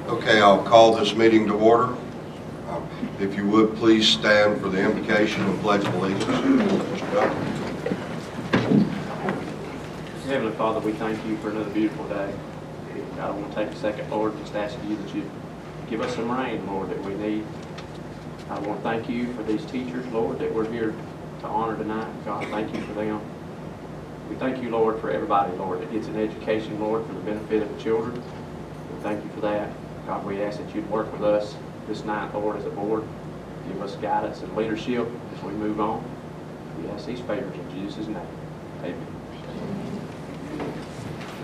Okay, I'll call this meeting to order. If you would, please stand for the invocation and pledge of allegiance. Mr. Doug. Heavenly Father, we thank you for another beautiful day. God, I want to take a second, Lord, just ask you that you give us some rain, Lord, that we need. I want to thank you for these teachers, Lord, that we're here to honor tonight. God, thank you for them. We thank you, Lord, for everybody, Lord, that gets an education, Lord, for the benefit of the children. We thank you for that. God, we ask that you'd work with us this night, Lord, as a board. Give us guidance and leadership as we move on. We ask these favors in Jesus' name. Amen.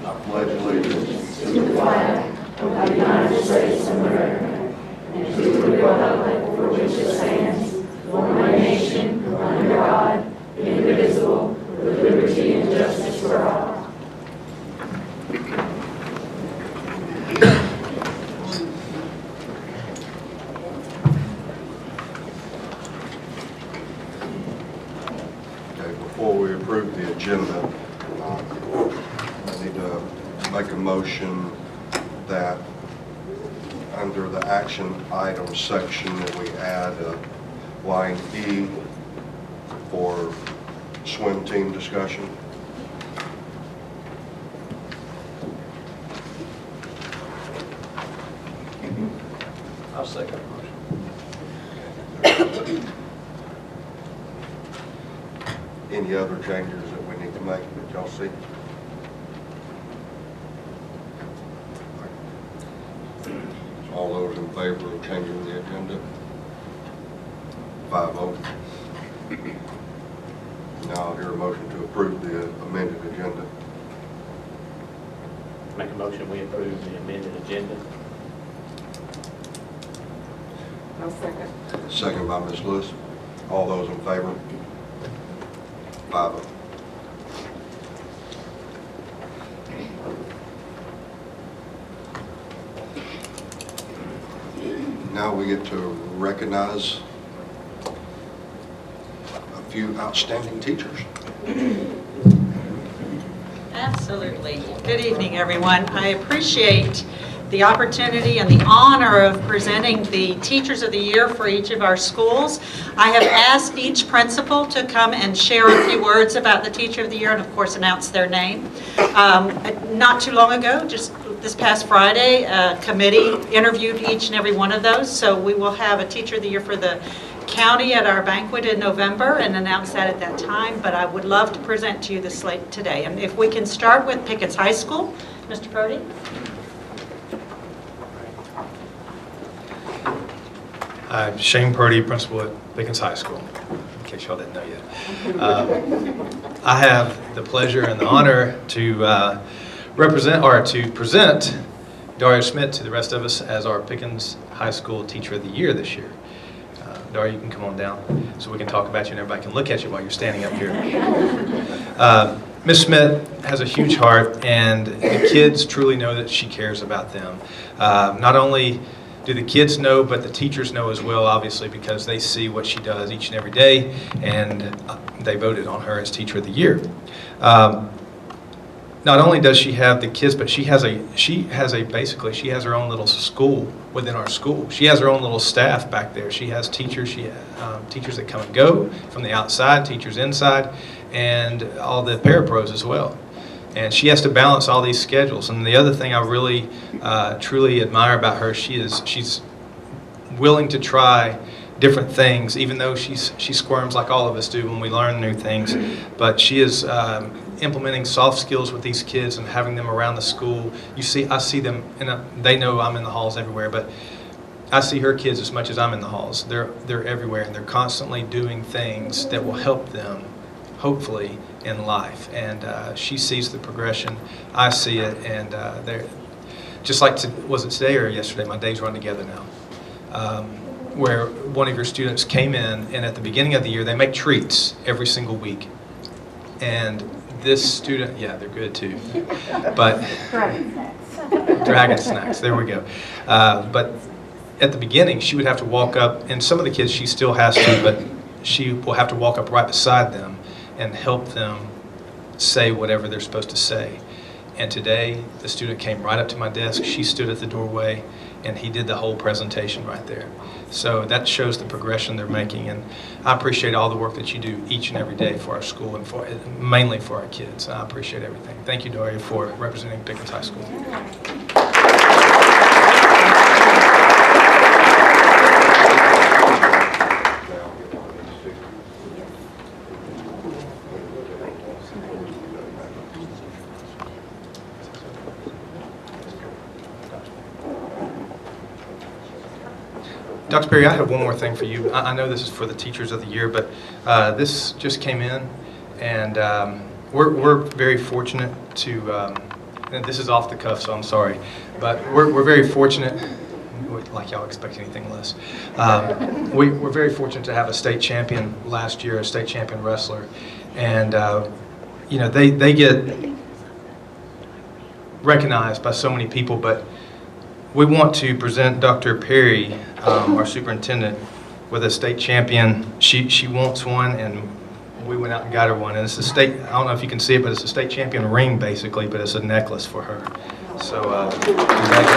I pledge allegiance to the flag of the United States of America and to the republic for which it stands, one nation, under God, indivisible, with liberty and justice for all. Okay, before we approve the agenda, I need to make a motion that under the action items section that we add line E for swim team discussion. I'll second the motion. Any other changes that we need to make that y'all see? All those in favor of changing the agenda? 5-0. Now I'll hear a motion to approve the amended agenda. Make a motion we approve the amended agenda. I'll second. Second by Ms. Lewis. All those in favor? 5-0. Now we get to recognize a few outstanding teachers. Absolutely. Good evening, everyone. I appreciate the opportunity and the honor of presenting the Teachers of the Year for each of our schools. I have asked each principal to come and share a few words about the Teacher of the Year and, of course, announce their name. Not too long ago, just this past Friday, a committee interviewed each and every one of those, so we will have a Teacher of the Year for the county at our banquet in November and announce that at that time, but I would love to present to you the slate today. And if we can start with Pickens High School, Mr. Purdy. I'm Shane Purdy, principal at Pickens High School, in case y'all didn't know yet. I have the pleasure and the honor to present Daria Schmidt to the rest of us as our Pickens High School Teacher of the Year this year. Daria, you can come on down so we can talk about you and everybody can look at you while you're standing up here. Ms. Schmidt has a huge heart, and the kids truly know that she cares about them. Not only do the kids know, but the teachers know as well, obviously, because they see what she does each and every day, and they voted on her as Teacher of the Year. Not only does she have the kids, but she has her own little school within our school. She has her own little staff back there. She has teachers. Teachers that come and go from the outside, teachers inside, and all the parapros as well. And she has to balance all these schedules. And the other thing I really, truly admire about her, she's willing to try different things, even though she squirms like all of us do when we learn new things. But she is implementing soft skills with these kids and having them around the school. I see them, and they know I'm in the halls everywhere, but I see her kids as much as I'm in the halls. They're everywhere, and they're constantly doing things that will help them, hopefully, in life. And she sees the progression. I see it, and they're just like, was it today or yesterday? My days run together now. Where one of your students came in, and at the beginning of the year, they make treats every single week. And this student, yeah, they're good too. But Dragon snacks, there we go. But at the beginning, she would have to walk up, and some of the kids she still has to, but she will have to walk up right beside them and help them say whatever they're supposed to say. And today, the student came right up to my desk. She stood at the doorway and he did the whole presentation right there. So that shows the progression they're making, and I appreciate all the work that you do each and every day for our school and for mainly for our kids. I appreciate everything. Thank you, Daria, for representing Pickens High School. Dr. Perry, I have one more thing for you. I know this is for the Teachers of the Year, but this just came in, and we're very fortunate to, and this is off the cuff, so I'm sorry, but we're very fortunate, like y'all expect anything less. We're very fortunate to have a state champion last year, a state champion wrestler, and you know, they get recognized by so many people, but we want to present Dr. Perry, our superintendent, with a state champion. She wants one, and we went out and got her one. And it's a state, I don't know if you can see it, but it's a state champion ring, basically, but it's a necklace for her. So, congratulations.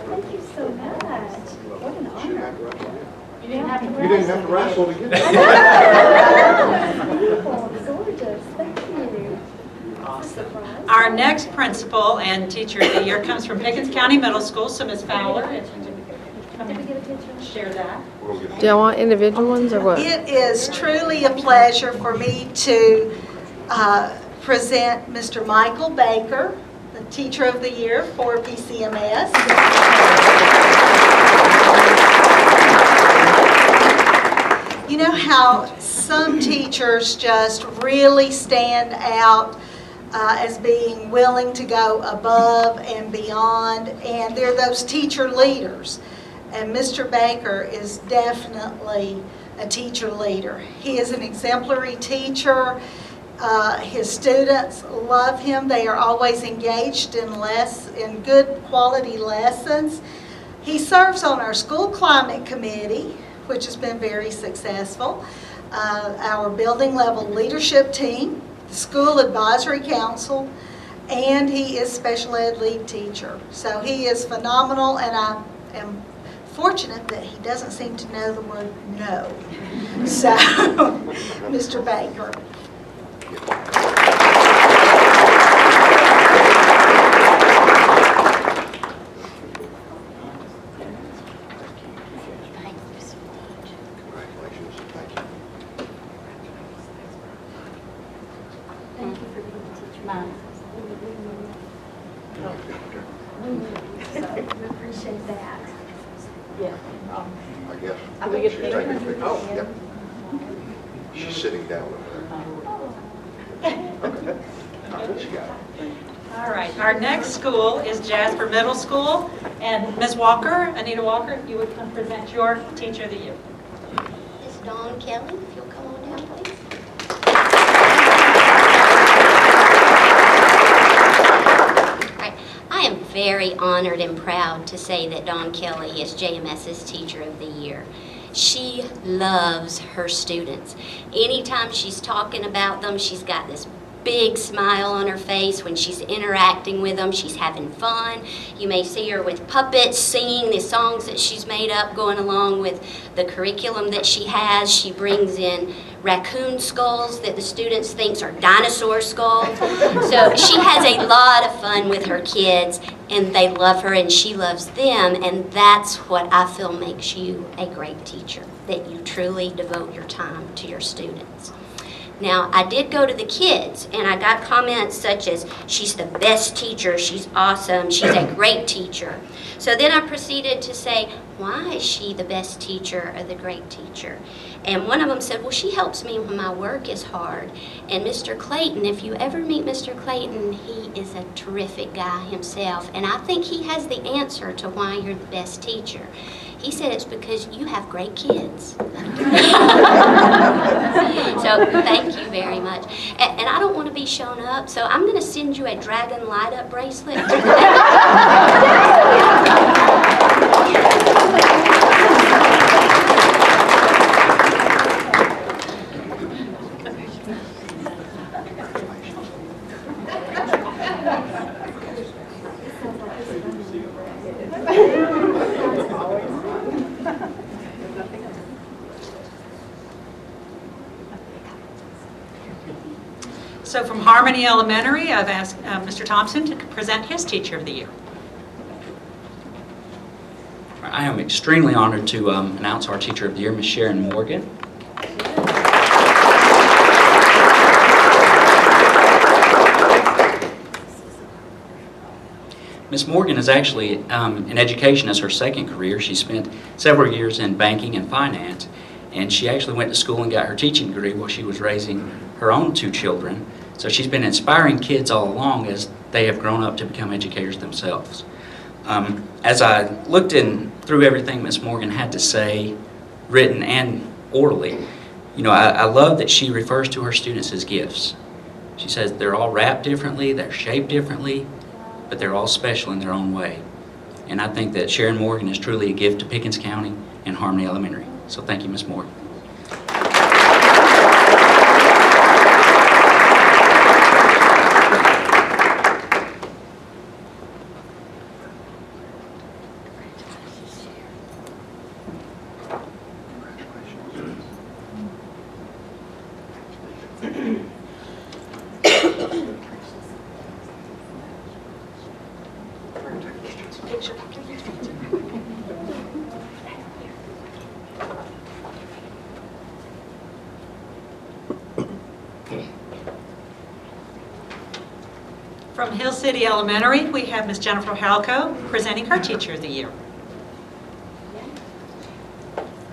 Thank you so much. What an honor. You didn't have to You didn't have to wrestle to get it. Beautiful, gorgeous. Thank you. Surprise. Our next principal and Teacher of the Year comes from Pickens County Middle School, so Ms. Fowler, if you would come Did we get a and picture? share that. Do y'all want individual ones or what? It is truly a pleasure for me to present Mr. Michael Baker, the Teacher of the Year for PCMS. You know how some teachers just really stand out as being willing to go above and beyond, and they're those teacher leaders. And Mr. Baker is definitely a teacher leader. He is an exemplary teacher. His students love him. They are always engaged in good quality lessons. He serves on our school climate committee, which has been very successful, our building level leadership team, the school advisory council, and he is special ed lead teacher. So he is phenomenal, and I am fortunate that he doesn't seem to know the word no. So, Mr. Baker. Thank you for being a teacher. So, we appreciate that. I guess. I think it's She's taking a picture. Oh, yep. She's sitting down over there. Okay. She got it. All right, our next school is Jasper Middle School, and Ms. Walker, Anita Walker, if you would come present your Teacher of the Year. Ms. Dawn Kelly, if you'll come on down, please. Right. I am very honored and proud to say that Dawn Kelly is JMS's Teacher of the Year. She loves her students. Anytime she's talking about them, she's got this big smile on her face. When she's interacting with them, she's having fun. You may see her with puppets singing the songs that she's made up, going along with the curriculum that she has. She brings in raccoon skulls that the students think are dinosaur skulls. So she has a lot of fun with her kids, and they love her and she loves them, and that's what I feel makes you a great teacher, that you truly devote your time to your students. Now, I did go to the kids, and I got comments such as, she's the best teacher, she's awesome, she's a great teacher. So then I proceeded to say, why is she the best teacher or the great teacher? And one of them said, well, she helps me when my work is hard. And Mr. Clayton, if you ever meet Mr. Clayton, he is a terrific guy himself, and I think he has the answer to why you're the best teacher. He said it's because you have great kids. So thank you very much. And I don't want to be shown up, so I'm going to send you a dragon light up bracelet. So from Harmony Elementary, I've asked Mr. Thompson to present his Teacher of the Year. I am extremely honored to announce our Teacher of the Year, Ms. Sharon Morgan. Ms. Morgan is actually in education as her second career. She spent several years in banking and finance, and she actually went to school and got her teaching degree while she was raising her own 2 children. So she's been inspiring kids all along as they have grown up to become educators themselves. As I looked through everything Ms. Morgan had to say, written and orally, I love that she refers to her students as gifts. She says they're all wrapped differently, they're shaped differently, but they're all special in their own way. And I think that Sharon Morgan is truly a gift to Pickens County and Harmony Elementary. So thank you, Ms. Morgan. From Hill City Elementary, we have Ms. Jennifer Halco presenting her Teacher of the Year.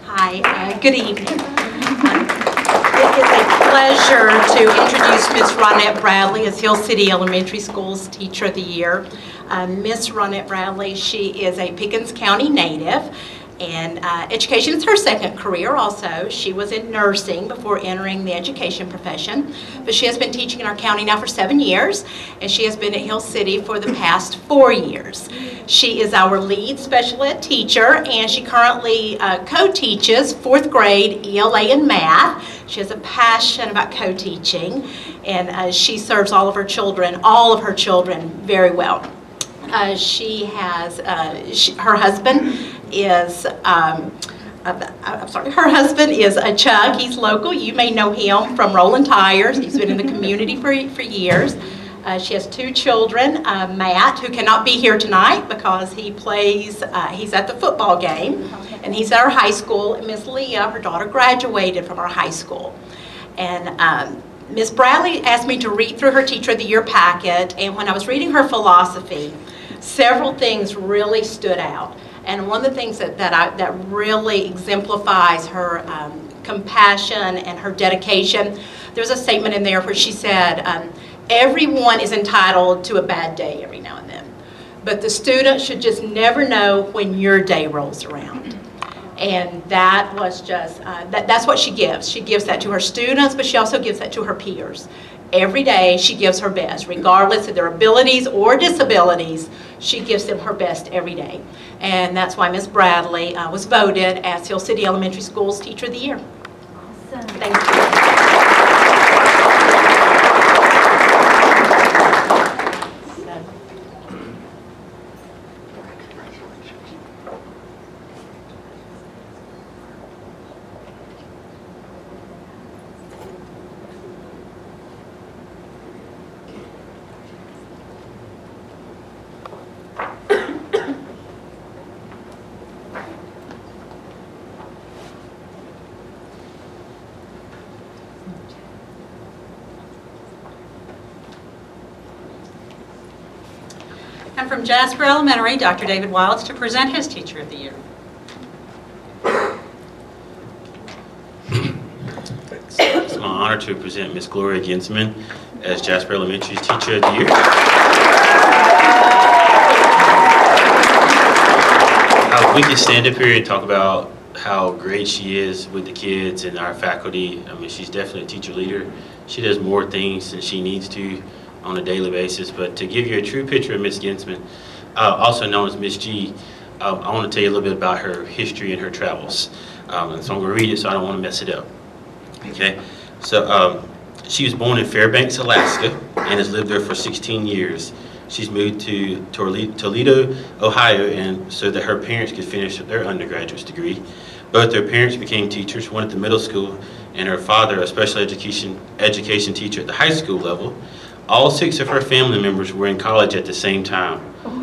Hi, good evening. It is a pleasure to introduce Ms. Ronette Bradley as Hill City Elementary School's Teacher of the Year. Ms. Ronette Bradley, she is a Pickens County native, and education is her second career also. She was in nursing before entering the education profession, but she has been teaching in our county now for 7 years, and she has been at Hill City for the past 4 years. She is our lead special ed teacher, and she currently co-teaches 4th grade ELA and math. She has a passion about co-teaching, and she serves all of her children very well. Her husband is her husband is a Chuck. He's local. You may know him from Rolling Tires. He's been in the community for years. She has 2 children, Matt, who cannot be here tonight because he's at the football game, and he's at our high school. And Miss Leah, her daughter, graduated from our high school. And Ms. Bradley asked me to read through her Teacher of the Year packet, and when I was reading her philosophy, several things really stood out. And one of the things that really exemplifies her compassion and her dedication, there's a statement in there where she said, everyone is entitled to a bad day every now and then, but the student should just never know when your day rolls around. And that was just, that's what she gives. She gives that to her students, but she also gives that to her peers. Every day she gives her best, regardless of their abilities or disabilities. She gives them her best every day. And that's why Ms. Bradley was voted as Hill City Elementary School's Teacher of the Year. Awesome. Thank you. And from Jasper Elementary, Dr. David Wilds to present his Teacher of the Year. It's my honor to present Ms. Gloria Ginsman as Jasper Elementary's Teacher of the Year. We can stand up here and talk about how great she is with the kids and our faculty. I mean, she's definitely a teacher leader. She does more things than she needs to on a daily basis. But to give you a true picture of Ms. Ginsman, also known as Ms. G, I want to tell you a little bit about her history and her travels. And so I'm going to read it so I don't want to mess it up. Okay, so she was born in Fairbanks, Alaska, and has lived there for 16 years. She's moved to Toledo, Ohio, and so that her parents could finish their undergraduate degree. Both their parents became teachers, one at the middle school and her father, a special education teacher at the high school level. All 6 of her family members were in college at the same time.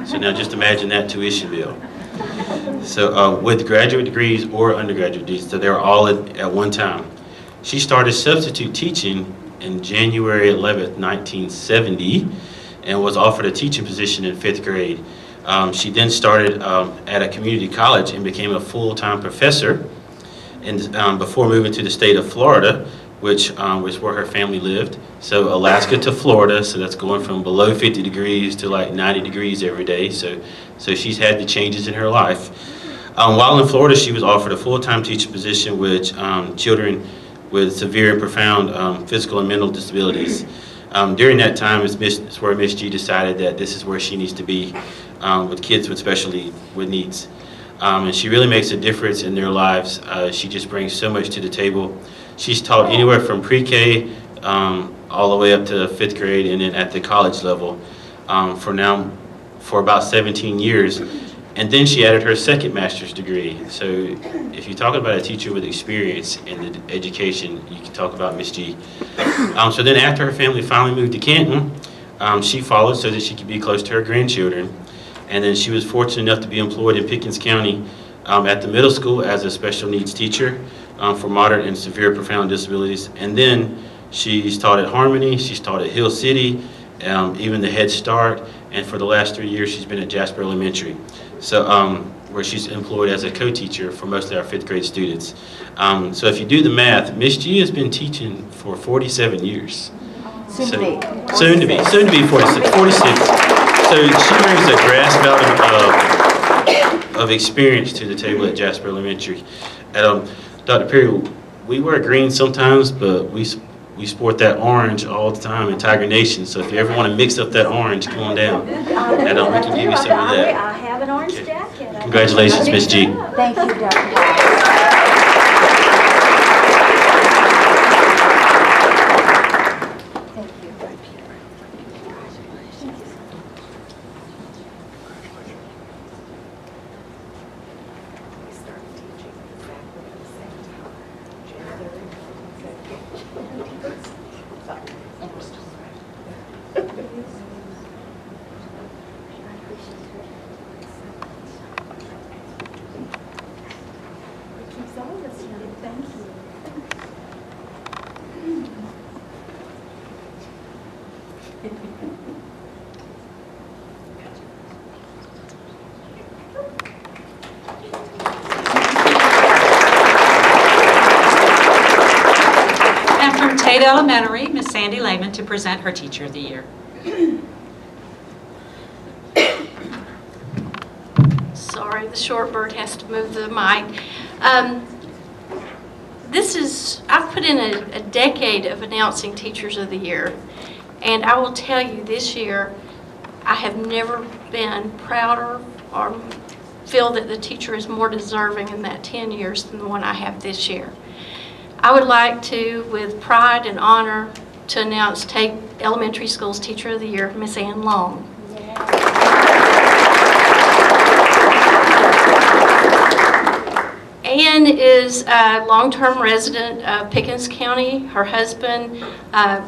So now just imagine that tuition bill. So with graduate degrees or undergraduate degrees, so they were all at one time. She started substitute teaching in January 11th, 1970, and was offered a teaching position in 5th grade. She then started at a community college and became a full-time professor, and before moving to the state of Florida, which was where her family lived. So Alaska to Florida, so that's going from below 50 degrees to like 90 degrees every day. So she's had the changes in her life. While in Florida, she was offered a full-time teaching position with children with severe and profound physical and mental disabilities. During that time is where Miss G decided that this is where she needs to be with kids with special needs. And she really makes a difference in their lives. She just brings so much to the table. She's taught anywhere from pre-K all the way up to 5th grade and then at the college level for about 17 years. And then she added her second master's degree. So if you're talking about a teacher with experience in the education, you can talk about Miss G. So then after her family finally moved to Canton, she followed so that she could be close to her grandchildren. And then she was fortunate enough to be employed in Pickens County at the middle school as a special needs teacher for moderate and severe profound disabilities. And then she's taught at Harmony, she's taught at Hill City, even the Head Start, and for the last 3 years she's been at Jasper Elementary. So where she's employed as a co-teacher for most of our 5th grade students. So if you do the math, Miss G has been teaching for 47 years. Soon to be 46. So she brings a grasp of experience to the table at Jasper Elementary. And Dr. Perry, we wear green sometimes, but we sport that orange all the time in Tiger Nation. So if you ever want to mix up that orange, come on down. And we can give you some of that. I have an orange jacket. Congratulations, Miss G. Thank you, Dr. Elementary, Miss Sandy Lehman, to present her Teacher of the Year. Sorry, the short bird has to move the mic. I've put in a decade of announcing Teachers of the Year, and I will tell you this year, I have never been prouder or feel that the teacher is more deserving in that 10 years than the one I have this year. I would like to, with pride and honor, to announce Tate Elementary School's Teacher of the Year, Miss Ann Long. Ann is a long-term resident of Pickens County. Her husband,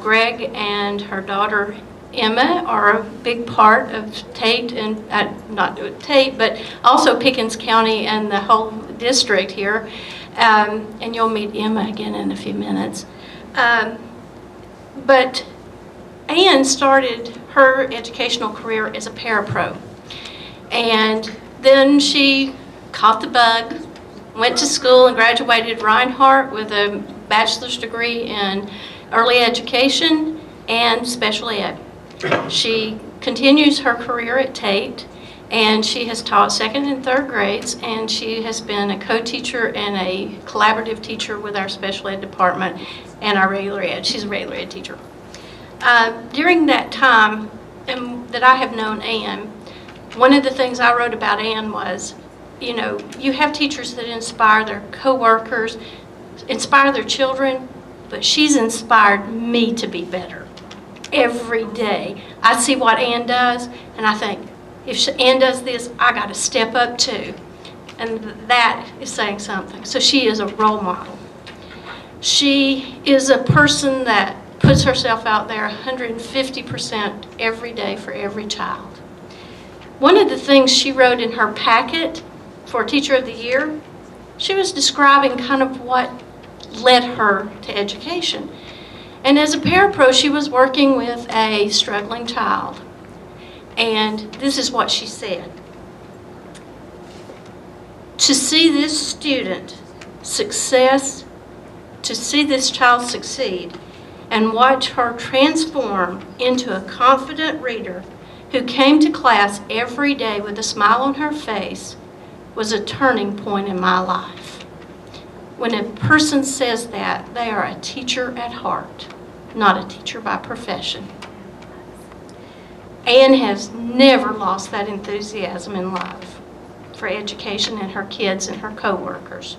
Greg, and her daughter, Emma, are a big part of Tate, and not Tate, but also Pickens County and the whole district here. And you'll meet Emma again in a few minutes. But Ann started her educational career as a parapro. And then she caught the bug, went to school and graduated Reinhardt with a bachelor's degree in early education and special ed. She continues her career at Tate, and she has taught 2nd and 3rd grades, and she has been a co-teacher and a collaborative teacher with our special ed department and our regular ed. She's a regular ed teacher. During that time that I have known Ann, one of the things I wrote about Ann was, you know, you have teachers that inspire their coworkers, inspire their children, but she's inspired me to be better. Every day I see what Ann does, and I think, if Ann does this, I got to step up too. And that is saying something. So she is a role model. She is a person that puts herself out there 150% every day for every child. One of the things she wrote in her packet for Teacher of the Year, she was describing kind of what led her to education. And as a parapro, she was working with a struggling child. And this is what she said. To see this student success, to see this child succeed, and watch her transform into a confident reader who came to class every day with a smile on her face was a turning point in my life. When a person says that, they are a teacher at heart, not a teacher by profession. Anne has never lost that enthusiasm and love for education and her kids and her co-workers.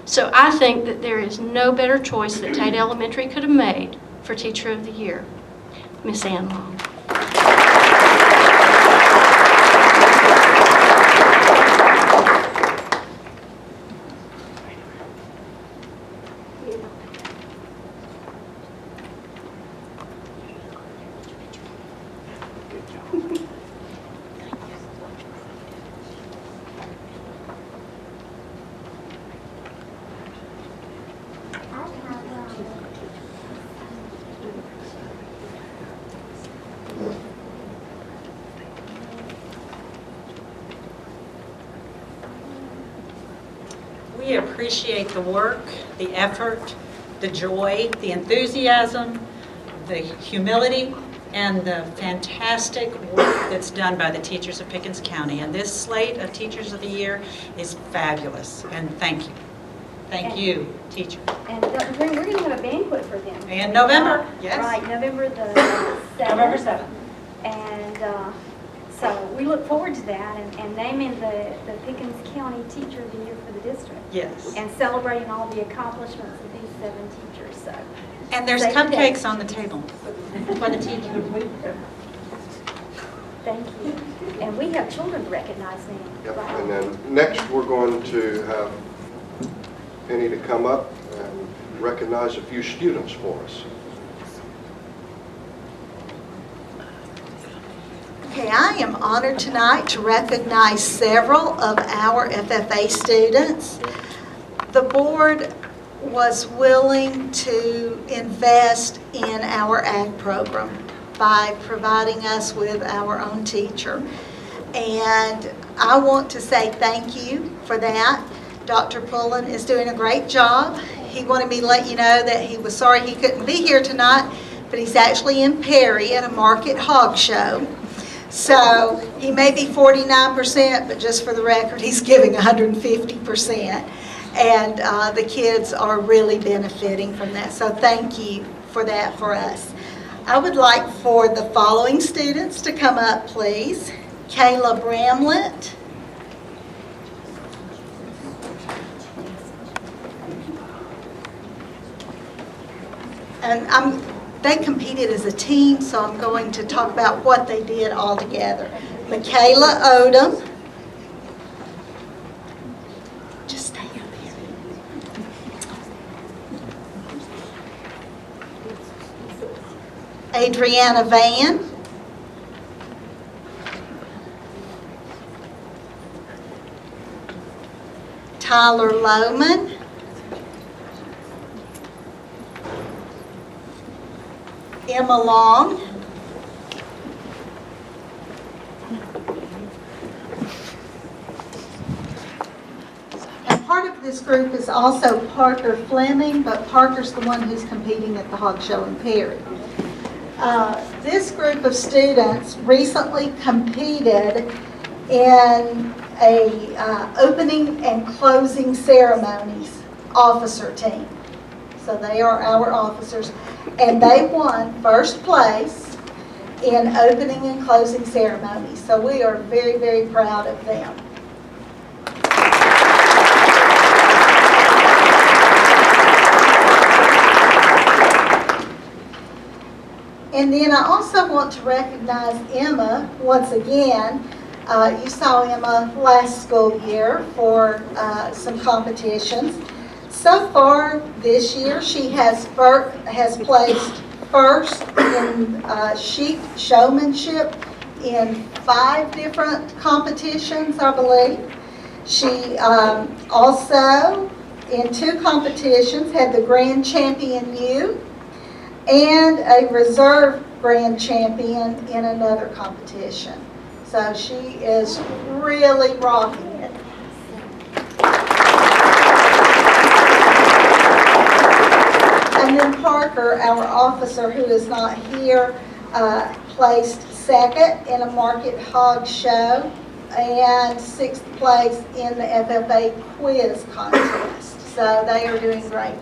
So I think that there is no better choice that Tate Elementary could have made for Teacher of the Year, Miss Ann Long. We appreciate the work, the effort, the joy, the enthusiasm, the humility, and the fantastic work that's done by the teachers of Pickens County. And this slate of Teachers of the Year is fabulous, and thank you. Thank you, teachers. And we're going to have a banquet for them. In November, yes. Right, November the 7th. November 7th. And so we look forward to that and naming the Pickens County Teacher of the Year for the district. Yes. And celebrating all the accomplishments of these 7 teachers. So. And there's Save the cupcakes date. on the table for the teachers. Thank you. And we have children to recognize now. Yep. Right. And then next, we're going to have Penny to come up and recognize a few students for us. Okay, I am honored tonight to recognize several of our FFA students. The board was willing to invest in our ag program by providing us with our own teacher. And I want to say thank you for that. Dr. Pullen is doing a great job. He wanted me to let you know that he was sorry he couldn't be here tonight, but he's actually in Perry at a market hog show. So he may be 49%, but just for the record, he's giving 150%. And the kids are really benefiting from that. So thank you for that for us. I would like for the following students to come up, please. Kayla Bramlett. And they competed as a team, so I'm going to talk about what they did all together. Michaela Odom. Just stay up here. Adriana Van. Tyler Lohman. Emma Long. And part of this group is also Parker Fleming, but Parker's the one who's competing at the Hog Show in Perry. This group of students recently competed in a opening and closing ceremonies officer team. So they are our officers, and they won first place in opening and closing ceremonies. So we are very, very proud of them. And then I also want to recognize Emma once again. You saw Emma last school year for some competitions. So far this year, she has placed first in sheep showmanship in 5 different competitions, I believe. She also, in 2 competitions, had the Grand Champion U and a reserve Grand Champion in another competition. So she is really rocking it. And then Parker, our officer who is not here, placed 2nd in a market hog show and 6th place in the FFA quiz contest. So they are doing great.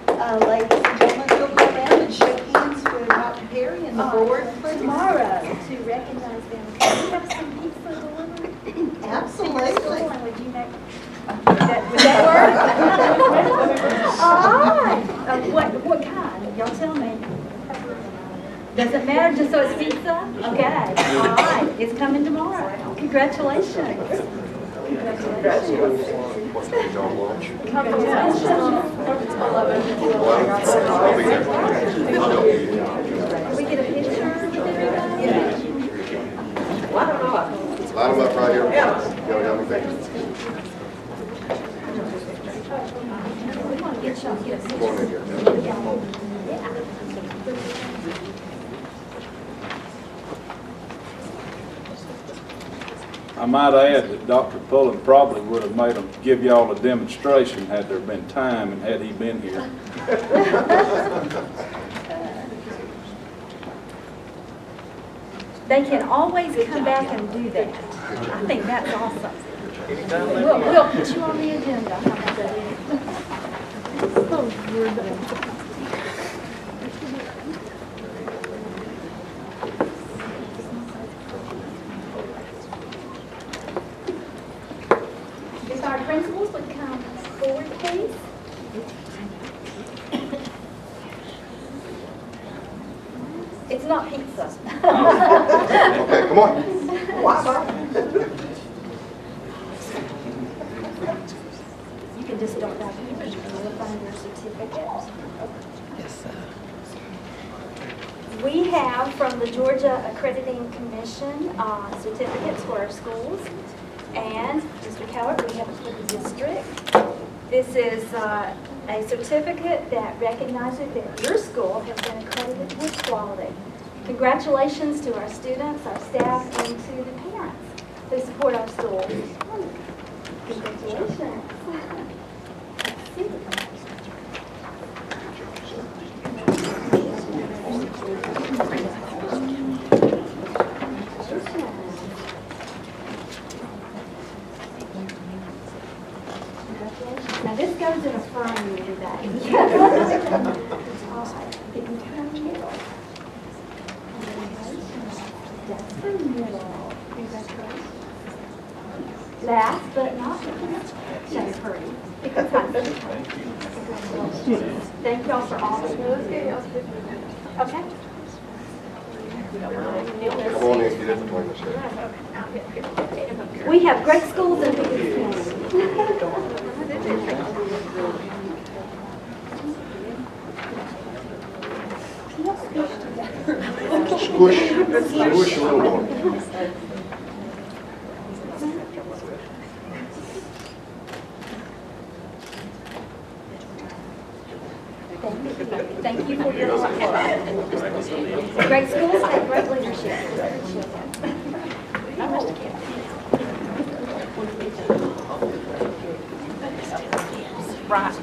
Ladies and gentlemen, we'll go around and shake hands with Dr. Perry and the board, please. Tomorrow, to recognize them, can we have some pizza delivered? Absolutely. And would you make, would that work? All right. What kind? Y'all tell me. Doesn't matter, just so it's pizza? Okay. All right. It's coming tomorrow. Congratulations. We get a picture with everybody? Line them up right here. Yeah. Go down the page. We want to get y'all, get a Come on in here. I might add that Dr. Pullen probably would have made them give y'all a demonstration had there been time and had he been here. They can always come back and do that. I think that's awesome. We'll put you on the agenda. How about that? If our principals would come forward, please. It's not pizza. Okay, come on. You can just start back here. You'll find your certificate. We have from the Georgia Accrediting Commission certificates for our schools. And Mr. Cowart, we have it for the district. This is a certificate that recognizes that your school has been accredited with quality. Congratulations to our students, our staff, and to the parents who support our schools. Congratulations. Now this goes in a frame today. That's the middle. Last but not least, Shane Purdy. Thank y'all for all of those. Okay. Come on in, get in between us here. We have great schools in Pickens Squish a little more. Thank you for your hard work. Great schools have great leadership. Right.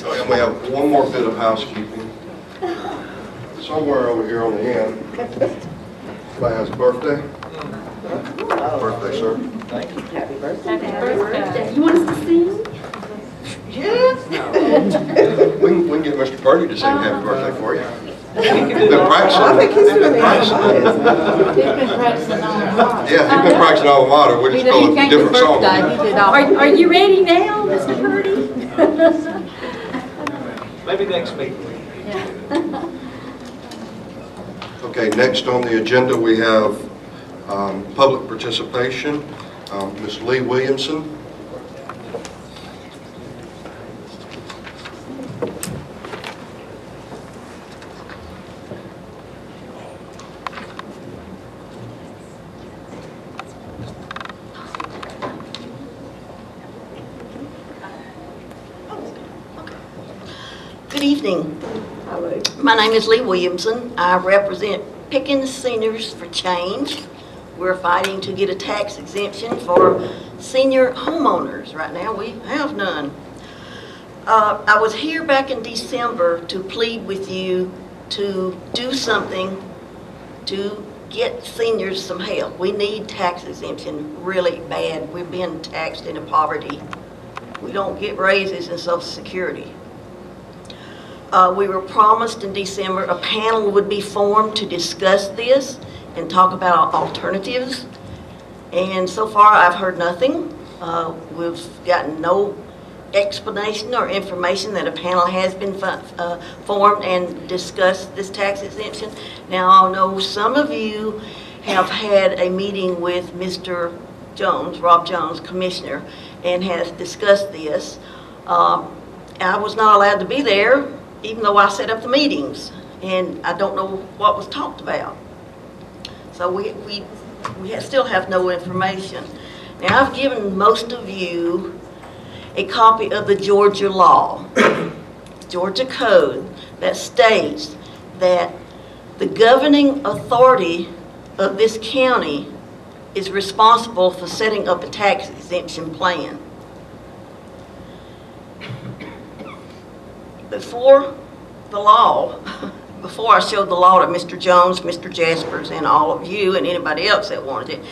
And we have one more bit of housekeeping. Somewhere over here on the end, somebody has a birthday. Birthday, sir. Happy birthday. You want us to sing? We can get Mr. Purdy to sing happy birthday for you. He's been practicing. I think he's He's been practicing. He's been practicing all the Yeah, he's been practicing all the water. We're just going a different song. Are you ready now, Mr. Purdy? Maybe next week. Okay, next on the agenda, we have public participation. Ms. Lee Williamson. Good evening. My name is Lee Williamson. I represent Pickens Seniors for Change. We're fighting to get a tax exemption for senior homeowners. Right now, we have none. I was here back in December to plead with you to do something to get seniors some help. We need tax exemption really bad. We've been taxed into poverty. We don't get raises in Social Security. We were promised in December a panel would be formed to discuss this and talk about alternatives. And so far, I've heard nothing. We've gotten no explanation or information that a panel has been formed and discussed this tax exemption. Now, I know some of you have had a meeting with Mr. Jones, Rob Jones, Commissioner, and has discussed this. I was not allowed to be there, even though I set up the meetings, and I don't know what was talked about. So we still have no information. Now, I've given most of you a copy of the Georgia law, Georgia code, that states that the governing authority of this county is responsible for setting up a tax exemption plan. Before the law, before I showed the law to Mr. Jones, Mr. Jaspers, and all of you and anybody else that wanted it,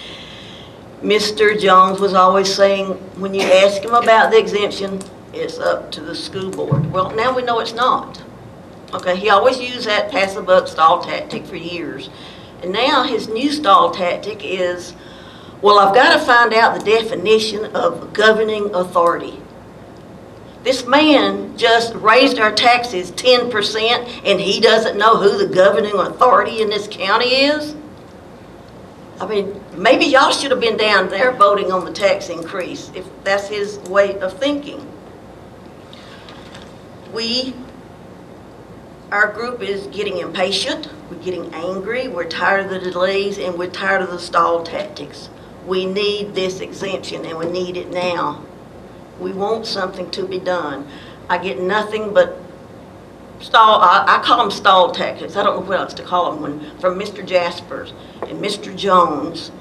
Mr. Jones was always saying, when you ask him about the exemption, it's up to the school board. Well, now we know it's not. Okay, he always used that pass-the-buck stall tactic for years. And now his new stall tactic is, well, I've got to find out the definition of governing authority. This man just raised our taxes 10%, and he doesn't know who the governing authority in this county is? I mean, maybe y'all should have been down there voting on the tax increase, if that's his way of thinking. Our group is getting impatient, we're getting angry, we're tired of the delays, and we're tired of the stall tactics. We need this exemption, and we need it now. We want something to be done. I get nothing but I call them stall tactics. I don't know what else to call them, from Mr. Jaspers and Mr. Jones.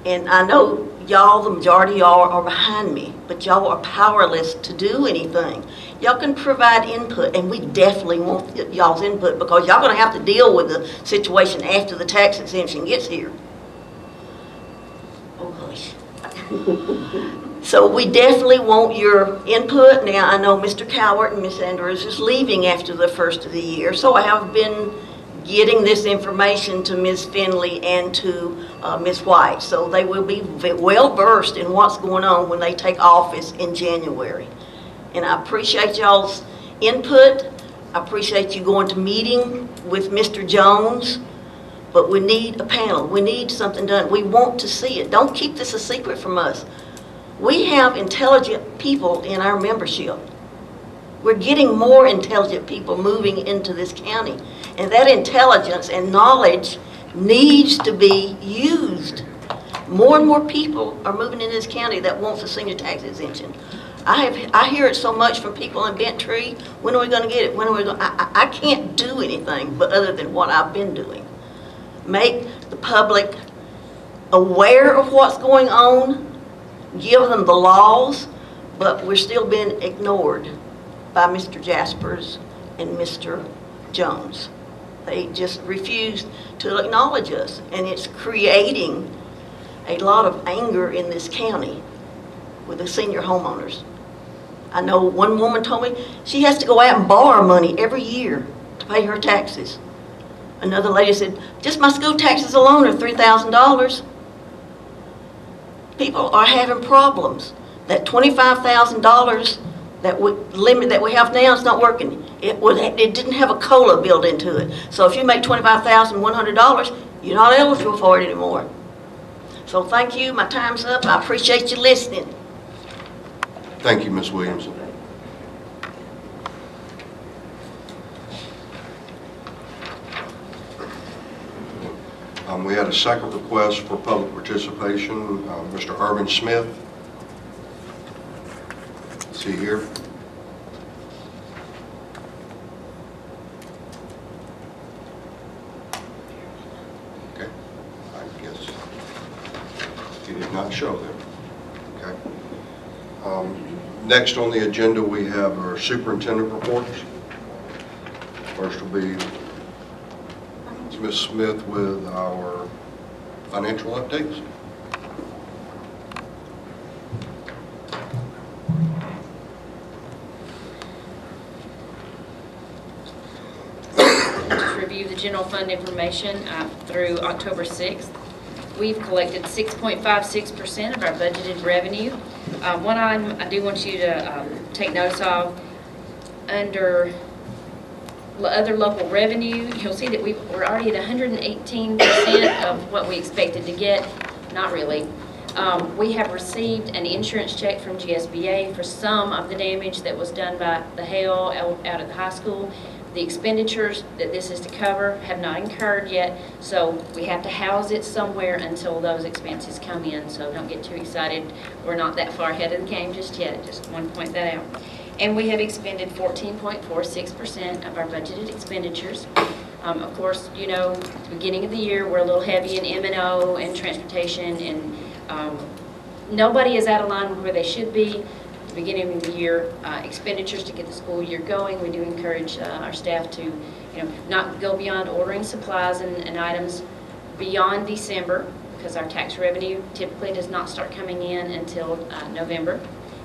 And I know y'all, the majority of y'all are behind me, but y'all are powerless to do anything. Y'all can provide input, and we definitely want y'all's input, because y'all gonna have to deal with the situation after the tax exemption gets here. Oh, hush. So we definitely want your input. Now, I know Mr. Cowart and Ms. Andrews is leaving after the first of the year, so I have been getting this information to Ms. Finley and to Ms. White, so they will be well versed in what's going on when they take office in January. And I appreciate y'all's input. I appreciate you going to meeting with Mr. Jones, but we need a panel. We need something done. We want to see it. Don't keep this a secret from us. We have intelligent people in our membership. We're getting more intelligent people moving into this county. And that intelligence and knowledge needs to be used. More and more people are moving into this county that wants a senior tax exemption. I hear it so much from people in Bent Tree. When are we going to get it? When are we going? I can't do anything but other than what I've been doing. Make the public aware of what's going on. Give them the laws, but we're still being ignored by Mr. Jaspers and Mr. Jones. They just refuse to acknowledge us, and it's creating a lot of anger in this county with the senior homeowners. I know one woman told me she has to go out and borrow money every year to pay her taxes. Another lady said, just my school taxes alone are $3,000. People are having problems. That $25,000 limit that we have now is not working. It didn't have a COLA built into it. So if you make $25,100, you're not eligible for it anymore. So thank you. My time's up. I appreciate you listening. Thank you, Ms. Williamson. We had a second request for public participation. Mr. Irvin Smith. Is he here? Okay. I guess he did not show them. Okay. Next on the agenda, we have our superintendent reports. First will be Ms. Smith with our financial updates. Just review the general fund information through October 6th. We've collected 6.56% of our budgeted revenue. One item I do want you to take notice of, under other local revenue, you'll see that we're already at 118% of what we expected to get. Not really. We have received an insurance check from GSBA for some of the damage that was done by the hail out at the high school. The expenditures that this is to cover have not incurred yet, so we have to house it somewhere until those expenses come in, so don't get too excited. We're not that far ahead of the game just yet. Just want to point that out. And we have expended 14.46% of our budgeted expenditures. Of course, you know, at the beginning of the year, we're a little heavy in M&O and transportation, and nobody is out of line with where they should be. At the beginning of the year, expenditures to get the school year going, we do encourage our staff to, not go beyond ordering supplies and items beyond December, because our tax revenue typically does not start coming in until November.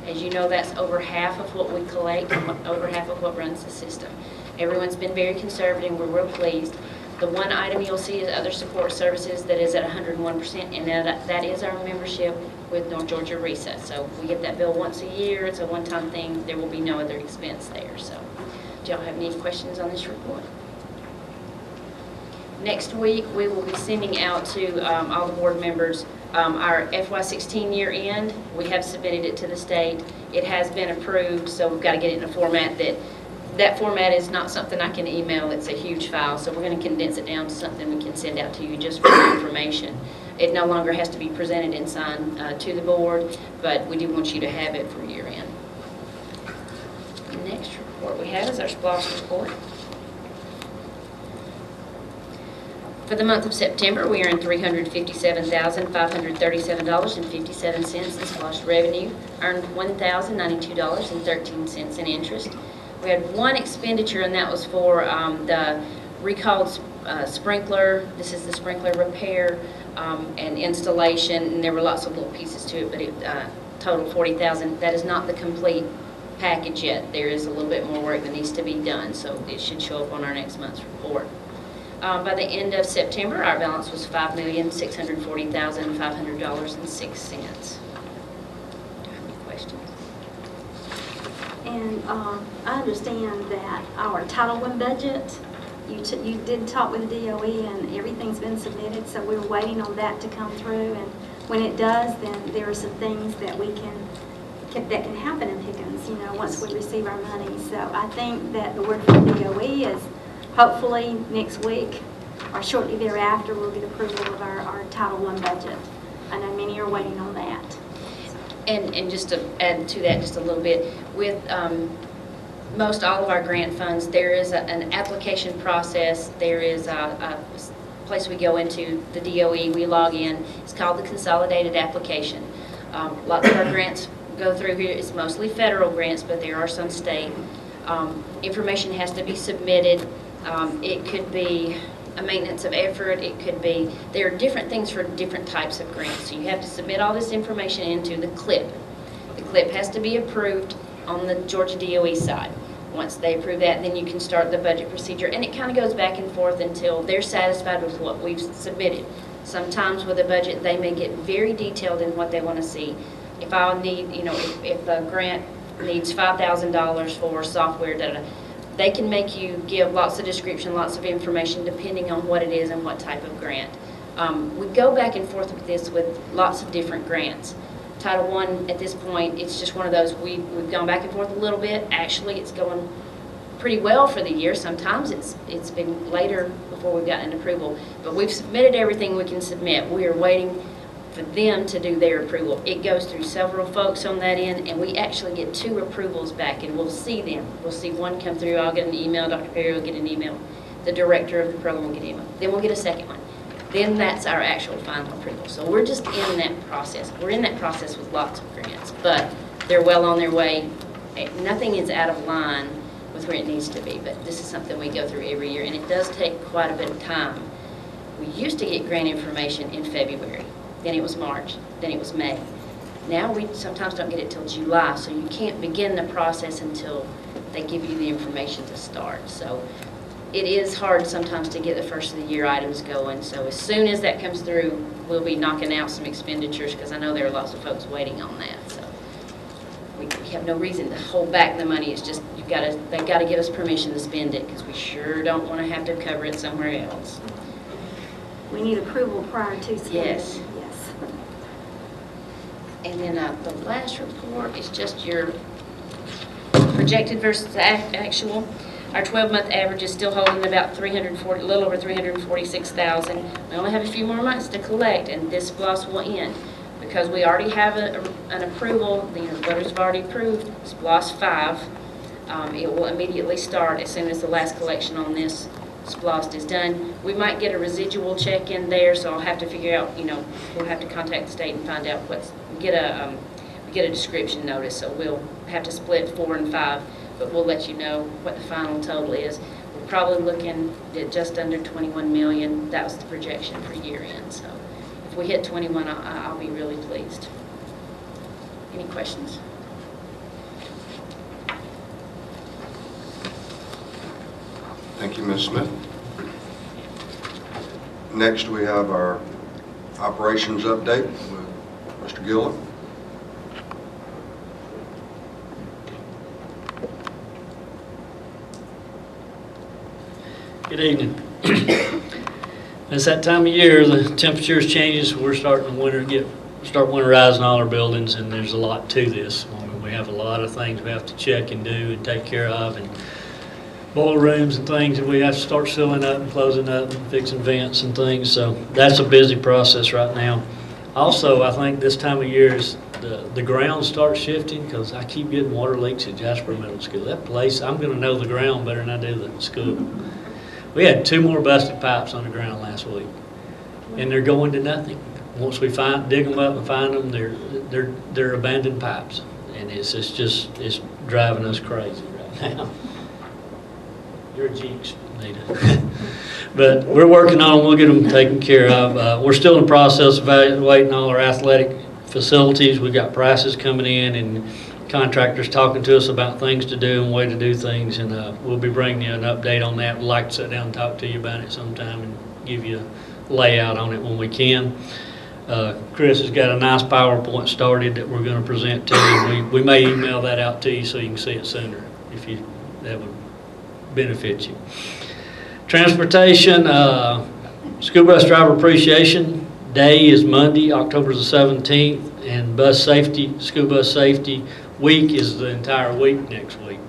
As you know, that's over half of what we collect, over half of what runs the system. Everyone's been very conservative. We're real pleased. The one item you'll see is other support services that is at 101%, and that is our membership with North Georgia Recess. So we get that bill once a year. It's a one-time thing. There will be no other expense there. So do y'all have any questions on this report? Next week, we will be sending out to all the board members our FY16 year end. We have submitted it to the state. It has been approved, so we've got to get it in a format that format is not something I can email. It's a huge file, so we're going to condense it down to something we can send out to you just for your information. It no longer has to be presented and signed to the board, but we do want you to have it for year end. The next report we have is our SPLOST report. For the month of September, we earned $357,537.57 in SPLOST revenue, earned $1,092.13 in interest. We had one expenditure, and that was for the recalled sprinkler. This is the sprinkler repair and installation, and there were lots of little pieces to it, but it totaled $40,000. That is not the complete package yet. There is a little bit more work that needs to be done, so it should show up on our next month's report. By the end of September, our balance was $5,640,500.06. Do you have any questions? And I understand that our Title I budget, you did talk with the DOE and everything's been submitted, so we're waiting on that to come through. And when it does, then there are some things that that can happen in Pickens, once we receive our money. So I think that the word from DOE is hopefully next week or shortly thereafter we'll get approval of our Title I budget. I know many are waiting on that. And just to add to that just a little bit, with most all of our grant funds, there is an application process. There is a place we go into, the DOE, we log in. It's called the consolidated application. Lots of our grants go through here. It's mostly federal grants, but there are some state. Information has to be submitted. It could be a maintenance of effort. It could be, there are different things for different types of grants. So you have to submit all this information into the CLIP. The CLIP has to be approved, on the Georgia DOE side. Once they approve that, then you can start the budget procedure, and it kind of goes back and forth until they're satisfied with what we've submitted. Sometimes with a budget, they may get very detailed in what they want to see. If I need, if the grant needs $5,000 for software, they can make you give lots of description, lots of information, depending on what it is and what type of grant. We go back and forth with this with lots of different grants. Title I, at this point, it's just one of those, we've gone back and forth a little bit. Actually, it's going pretty well for the year. Sometimes it's been later before we've gotten an approval. But we've submitted everything we can submit. We are waiting for them to do their approval. It goes through several folks on that end, and we actually get 2 approvals back, and we'll see them. We'll see one come through. I'll get an email. Dr. Perry will get an email. The director of the program will get an email. Then we'll get a second one. Then that's our actual final approval. So we're just in that process. We're in that process with lots of grants, but they're well on their way. Nothing is out of line with where it needs to be, but this is something we go through every year, and it does take quite a bit of time. We used to get grant information in February, then it was March, then it was May. Now we sometimes don't get it till July, so you can't begin the process until they give you the information to start. So it is hard sometimes to get the first of the year items going. So as soon as that comes through, we'll be knocking out some expenditures, because I know there are lots of folks waiting on that. So we have no reason to hold back the money. It's just they've got to give us permission to spend it, because we sure don't want to have to cover it somewhere else. We need approval prior to spending. Yes. Yes. And then the last report is just your projected versus actual. Our 12-month average is still holding about a little over 346,000. We only have a few more months to collect, and this SPLOST will end. Because we already have an approval, the voters have already approved SPLOST 5. It will immediately start as soon as the last collection on this SPLOST is done. We might get a residual check in there, so I'll have to figure out, we'll have to contact the state and find out get a description notice. So we'll have to split 4 and 5. But we'll let you know what the final total is. We're probably looking at just under 21 million. That was the projection for year end. So if we hit 21, I'll be really pleased. Any questions? Thank you, Ms. Smith. Next, we have our operations update with Mr. Gilleland. Good evening. It's that time of year, the temperatures changes, we're starting to start winterizing all our buildings, and there's a lot to this. I mean, we have a lot of things we have to check and do and take care of, and boiler rooms and things that we have to start sealing up and closing up and fixing vents and things, so that's a busy process right now. Also, I think this time of year is the ground starts shifting, because I keep getting water leaks at Jasper Middle School. That place, I'm going to know the ground better than I do the school. We had 2 more busted pipes on the ground last week, and they're going to nothing. Once we dig them up and find them, they're abandoned pipes, and it's driving us crazy right now. You're a jinx, Nita. But we're working on them. We'll get them taken care of. We're still in the process of evaluating all our athletic facilities. We've got prices coming in, and contractors talking to us about things to do and way to do things, and we'll be bringing you an update on that. We'd like to sit down and talk to you about it sometime and give you a layout on it when we can. Chris has got a nice PowerPoint started that we're going to present to you. We may email that out to you so you can see it sooner if that would benefit you. Transportation, School Bus Driver Appreciation Day is Monday, October the 17th, and School Bus Safety Week is the entire week next week.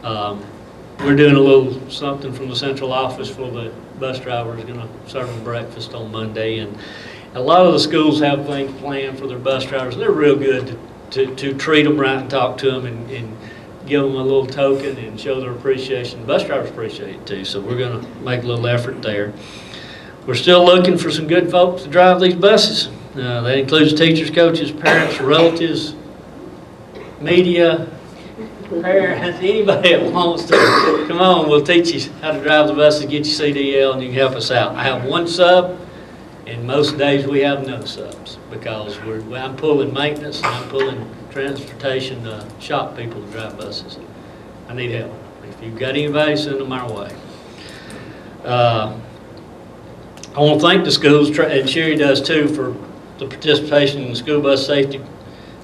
We're doing a little something from the central office for the bus drivers. Going to serve them breakfast on Monday, and a lot of the schools have things planned for their bus drivers. They're real good to treat them right and talk to them and give them a little token and show their appreciation. Bus drivers appreciate it too, so we're going to make a little effort there. We're still looking for some good folks to drive these buses. That includes teachers, coaches, parents, relatives, media, parents, anybody that wants to. Come on, we'll teach you how to drive the buses, get you CDL, and you can help us out. I have 1 sub, and most days we have no subs, because I'm pulling maintenance and I'm pulling transportation shop people to drive buses. I need help. If you've got anybody, send them our way. I want to thank the schools, and Sherry does too, for the participation in the school bus safety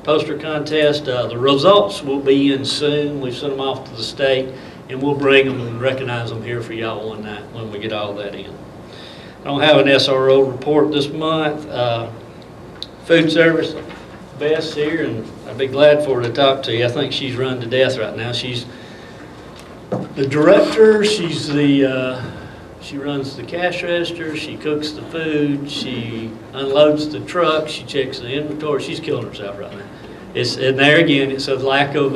poster contest. The results will be in soon. We've sent them off to the state, and we'll bring them and recognize them here for y'all one night when we get all that in. I don't have an SRO report this month. Food service, Beth's here, and I'd be glad for her to talk to you. I think she's run to death right now. She's the director. She's she runs the cash register. She cooks the food. She unloads the truck. She checks the inventory. She's killing herself right now. And there again, it's a lack of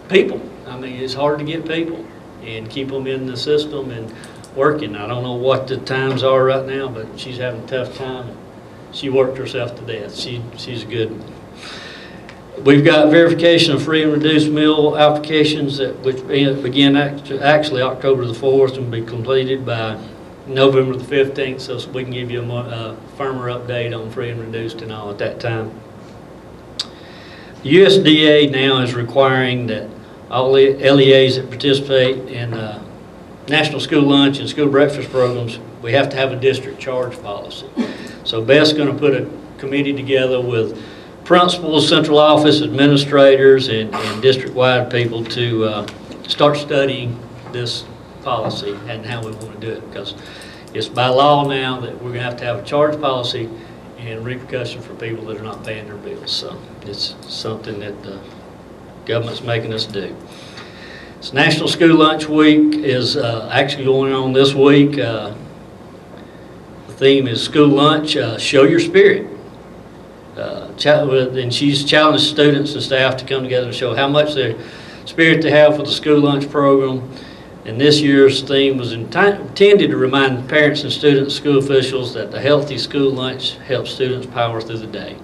people. I mean, it's hard to get people and keep them in the system and working. I don't know what the times are right now, but she's having a tough time. She worked herself to death. She's a good one. We've got verification of free and reduced meal applications which begin actually October the 4th and be completed by November the 15th, so we can give you a firmer update on free and reduced and all at that time. USDA now is requiring that all LEAs that participate in National School Lunch and School Breakfast programs, we have to have a district charge policy. So Beth's going to put a committee together with principals, central office administrators, and district-wide people to start studying this policy and how we want to do it, because it's by law now that we're going to have a charge policy and repercussion for people that are not paying their bills. So it's something that the government's making us do. It's National School Lunch Week is actually going on this week. The theme is School Lunch, Show Your Spirit. And she's challenged students and staff to come together and show how much their spirit they have for the school lunch program. And this year's theme was intended to remind parents and students, school officials, that the healthy school lunch helps students power through the day.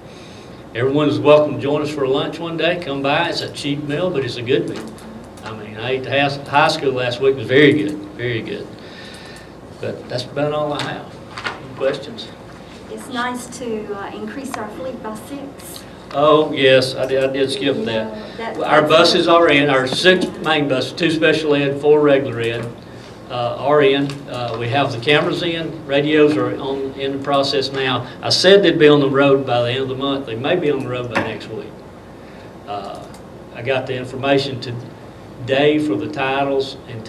Everyone is welcome to join us for lunch one day. Come by. It's a cheap meal, but it's a good meal. I mean, I ate the high school last week. It was very good, very good. But that's about all I have. Any questions? It's nice to increase our fleet by 6. Oh, yes, I did skip that. Our buses are in, our 6 main buses, 2 special ed, 4 regular ed are in. We have the cameras in, radios are in the process now. I said they'd be on the road by the end of the month. They may be on the road by next week. I got the information today for the titles and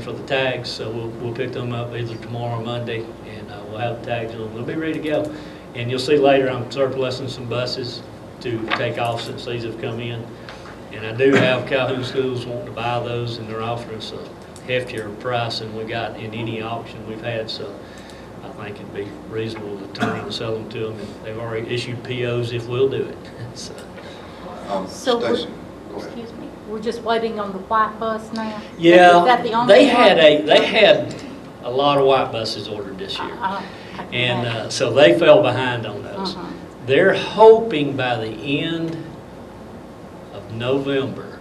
for the tags, so we'll pick them up either tomorrow or Monday, and we'll have the tags on them. They'll be ready to go. And you'll see later I'm surplusing some buses to take off since these have come in. And I do have Calhoun schools wanting to buy those, and they're offering us a heftier price than we got in any auction we've had, so I think it'd be reasonable to turn and sell them to them, and they've already issued POs if we'll do it. So Stacy, go ahead. Excuse me, we're just waiting on the white bus now? Yeah, Is that the only they one? had a lot of white buses ordered this year, and so they fell behind on those. They're hoping by the end of November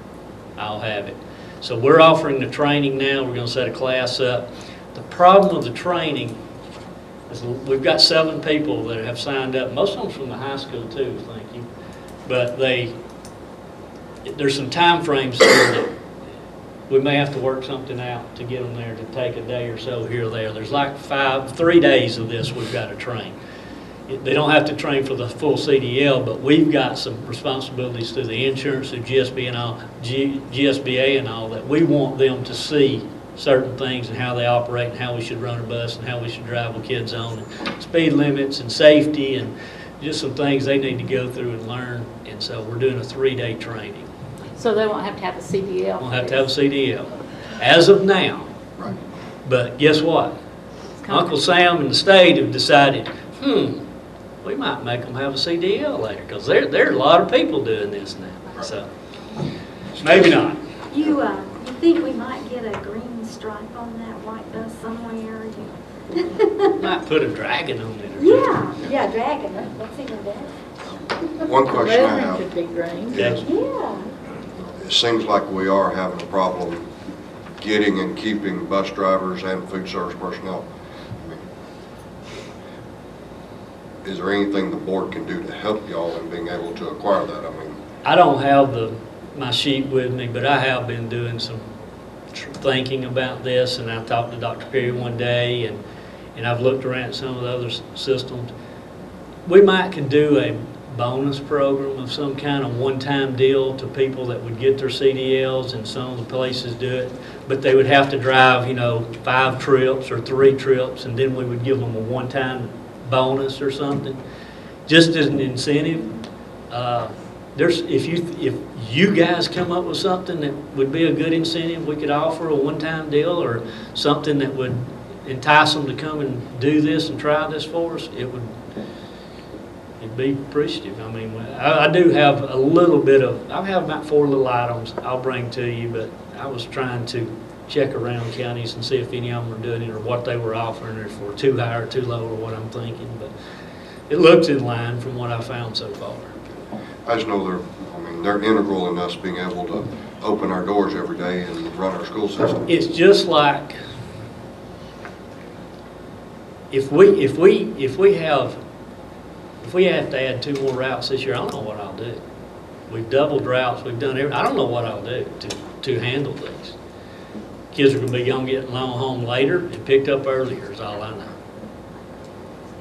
I'll have it. So we're offering the training now. We're going to set a class up. The problem with the training is we've got 7 people that have signed up. Most of them from the high school too, thank you. But there's some time frames here that we may have to work something out to get them there to take a day or so here or there. There's like 3 days of this we've got to train. They don't have to train for the full CDL, but we've got some responsibilities through the insurance, through GSBA and all that. We want them to see certain things and how they operate and how we should run a bus and how we should drive with kids on, and speed limits and safety and just some things they need to go through and learn. And so we're doing a 3-day training. So they won't have to have a CDL? Won't have to have a CDL as of now. Right. But guess what? Uncle Sam and the state have decided, we might make them have a CDL later, because there are a lot of people doing this now. So maybe not. You think we might get a green stripe on that white bus somewhere? Might put a dragon on it. Yeah, dragon. That's even better. One question I have. Could be green. is, it seems like we are having a problem getting and keeping bus drivers and food service personnel. I mean, is there anything the board can do to help y'all in being able to acquire that? I mean, I don't have my sheet with me, but I have been doing some thinking about this, and I talked to Dr. Perry one day, and I've looked around at some of the other systems. We might could do a bonus program of some kind of one-time deal to people that would get their CDLs, and some of the places do it, but they would have to drive, 5 trips or 3 trips, and then we would give them a one-time bonus or something, just as an incentive. If you guys come up with something that would be a good incentive, we could offer a one-time deal or something that would entice them to come and do this and try this for us, it'd be appreciative. I mean, I do have a little bit of, I have about 4 little items I'll bring to you, but I was trying to check around counties and see if any of them were doing it or what they were offering, or if we're too high or too low or what I'm thinking, but it looks in line from what I found so far. I just know they're integral in us being able to open our doors every day and run our school system. It's just like if we have to add 2 more routes this year, I don't know what I'll do. We've doubled routes, we've done everything. I don't know what I'll do to handle these. Kids are going to be getting home later and picked up earlier is all I know.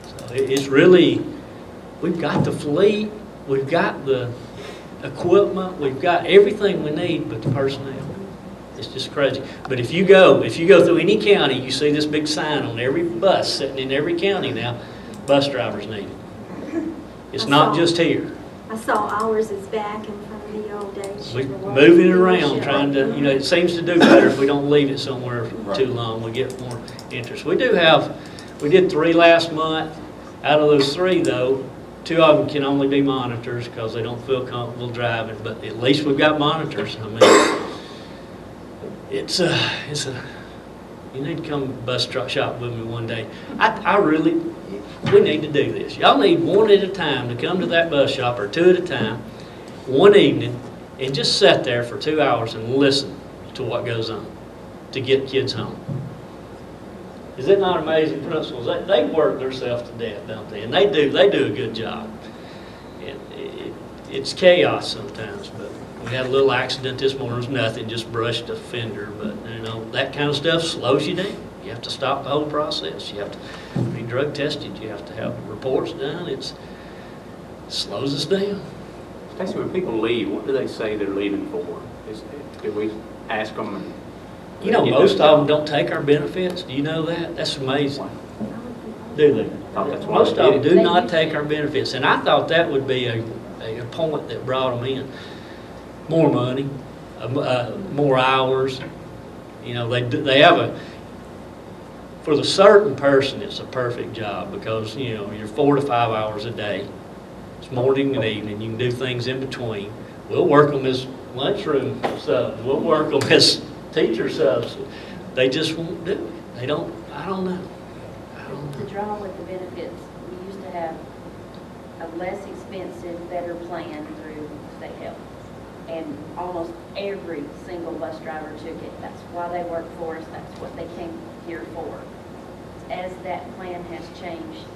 So it's really, we've got the fleet, we've got the equipment, we've got everything we need but the personnel. It's just crazy. But if you go through any county, you see this big sign on every bus sitting in every county now, bus drivers needed. It's not just here. I saw ours is back in from the old days. We're moving it around, trying to, it seems to do better if we don't leave it somewhere too long. We get more interest. We did 3 last month. Out of those 3, though, 2 of them can only be monitors because they don't feel comfortable driving, but at least we've got monitors. I mean, you need to come bus shop with me one day. We need to do this. Y'all need 1 at a time to come to that bus shop, or 2 at a time, one evening, and just sit there for 2 hours and listen to what goes on to get kids home. Is it not amazing principals? They work themselves to death, don't they? And they do a good job. It's chaos sometimes, but we had a little accident this morning. It was nothing, just brushed a fender, but that kind of stuff slows you down. You have to stop the whole process. You have to be drug tested. You have to have reports done. It slows us down. Stacey, when people leave, what do they say they're leaving for? Do we ask them? Most of them don't take our benefits. Do you know that? That's amazing. Do they? Most of them do not take our benefits, and I thought that would be a point that brought them in. More money, more hours. They have for the certain person, it's a perfect job because, you're 4 to 5 hours a day. It's morning and evening. You can do things in between. We'll work them as lunchroom subs. We'll work them as teacher subs. They just won't do it. I don't know. The draw with the benefits, we used to have a less expensive, better plan through state health. And almost every single bus driver took it. That's why they work for us. That's what they came here for. As that plan has changed,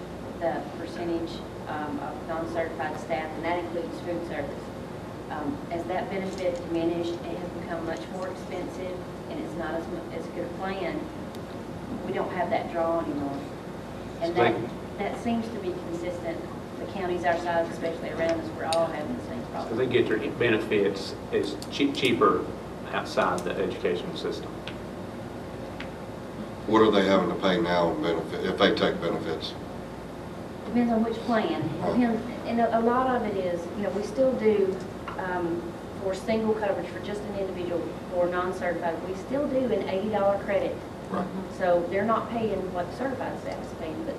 the percentage of non-certified staff, and that includes food service, as that benefit diminished, it has become much more expensive, and it's not as good a plan. We don't have that draw anymore. And that seems to be consistent. The counties our size, especially around us, we're all having the same problem. So they get their benefits is cheaper outside the educational system. What are they having to pay now in benefit, if they take benefits? Depends on which plan. And a lot of it is, we still do, for single coverage, for just an individual, for non-certified, we still do an $80 credit. Right. So they're not paying what certified staff is paying, but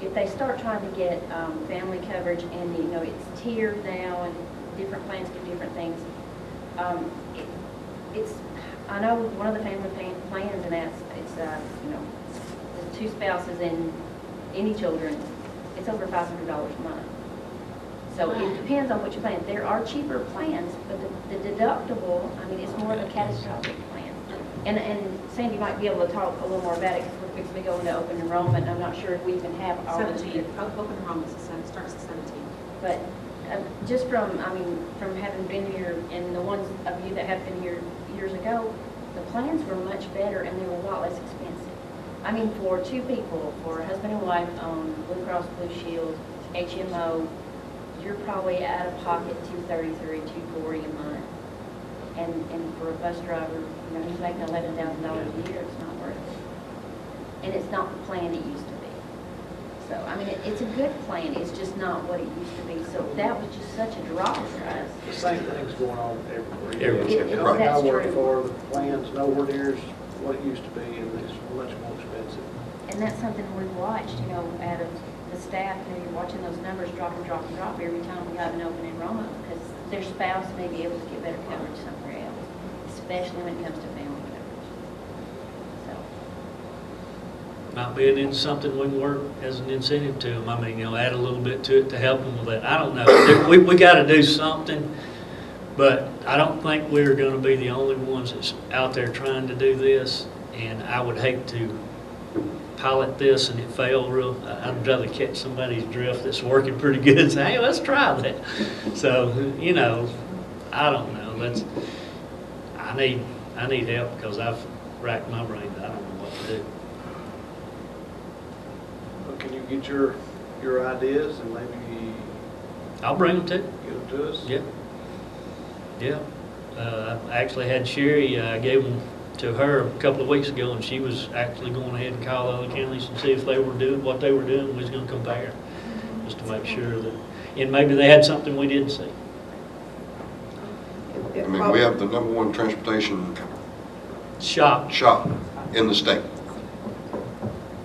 if they start trying to get family coverage, and it's tiered now, and different plans do different things, I know one of the family plans, and that's the 2 spouses and any children, it's over $500 a month. So it depends on which plan. There are cheaper plans, but the deductible, it's more of a catastrophic plan. And Sandy might be able to talk a little more about it because we're fixing to go into open enrollment. I'm not sure if we even have all the 17. Open enrollment starts at 17. But Just from, from having been here, and the ones of you that have been here years ago, the plans were much better and they were a lot less expensive. For two people, for a husband and wife on Blue Cross Blue Shield, HMO, you're probably out of pocket $233, $240 a month. And for a bus driver, he's making $11,000 a year, it's not worth it. And it's not the plan it used to be. So, it's a good plan, it's just not what it used to be. So that was just such a drop for us. The same thing's going on Everywhere. everywhere. That's I work true. for, the plan's nowhere near what it used to be, and it's much more expensive. And that's something we've watched, out of the staff, you're watching those numbers drop and drop and drop every time we have an open enrollment, because their spouse may be able to get better coverage somewhere else, especially when it comes to family coverage. So. Might be something we can work as an incentive to them. Add a little bit to it to help them with that. I don't know. We got to do something, but I don't think we're going to be the only ones that's out there trying to do this. And I would hate to pilot this and it fail real. I'd rather catch somebody's drift that's working pretty good and say, hey, let's try that. So, I don't know. I need help because I've racked my brain. I don't know what to do. Well, can you get your ideas and maybe I'll bring them to give them to us? Yeah. Yeah. I actually had Sherry, I gave them to her a couple of weeks ago, and she was actually going ahead and call other counties and see if they were doing what they were doing. We was going to compare, just to make sure that, and maybe they had something we didn't see. We have the #1 transportation shop in the state.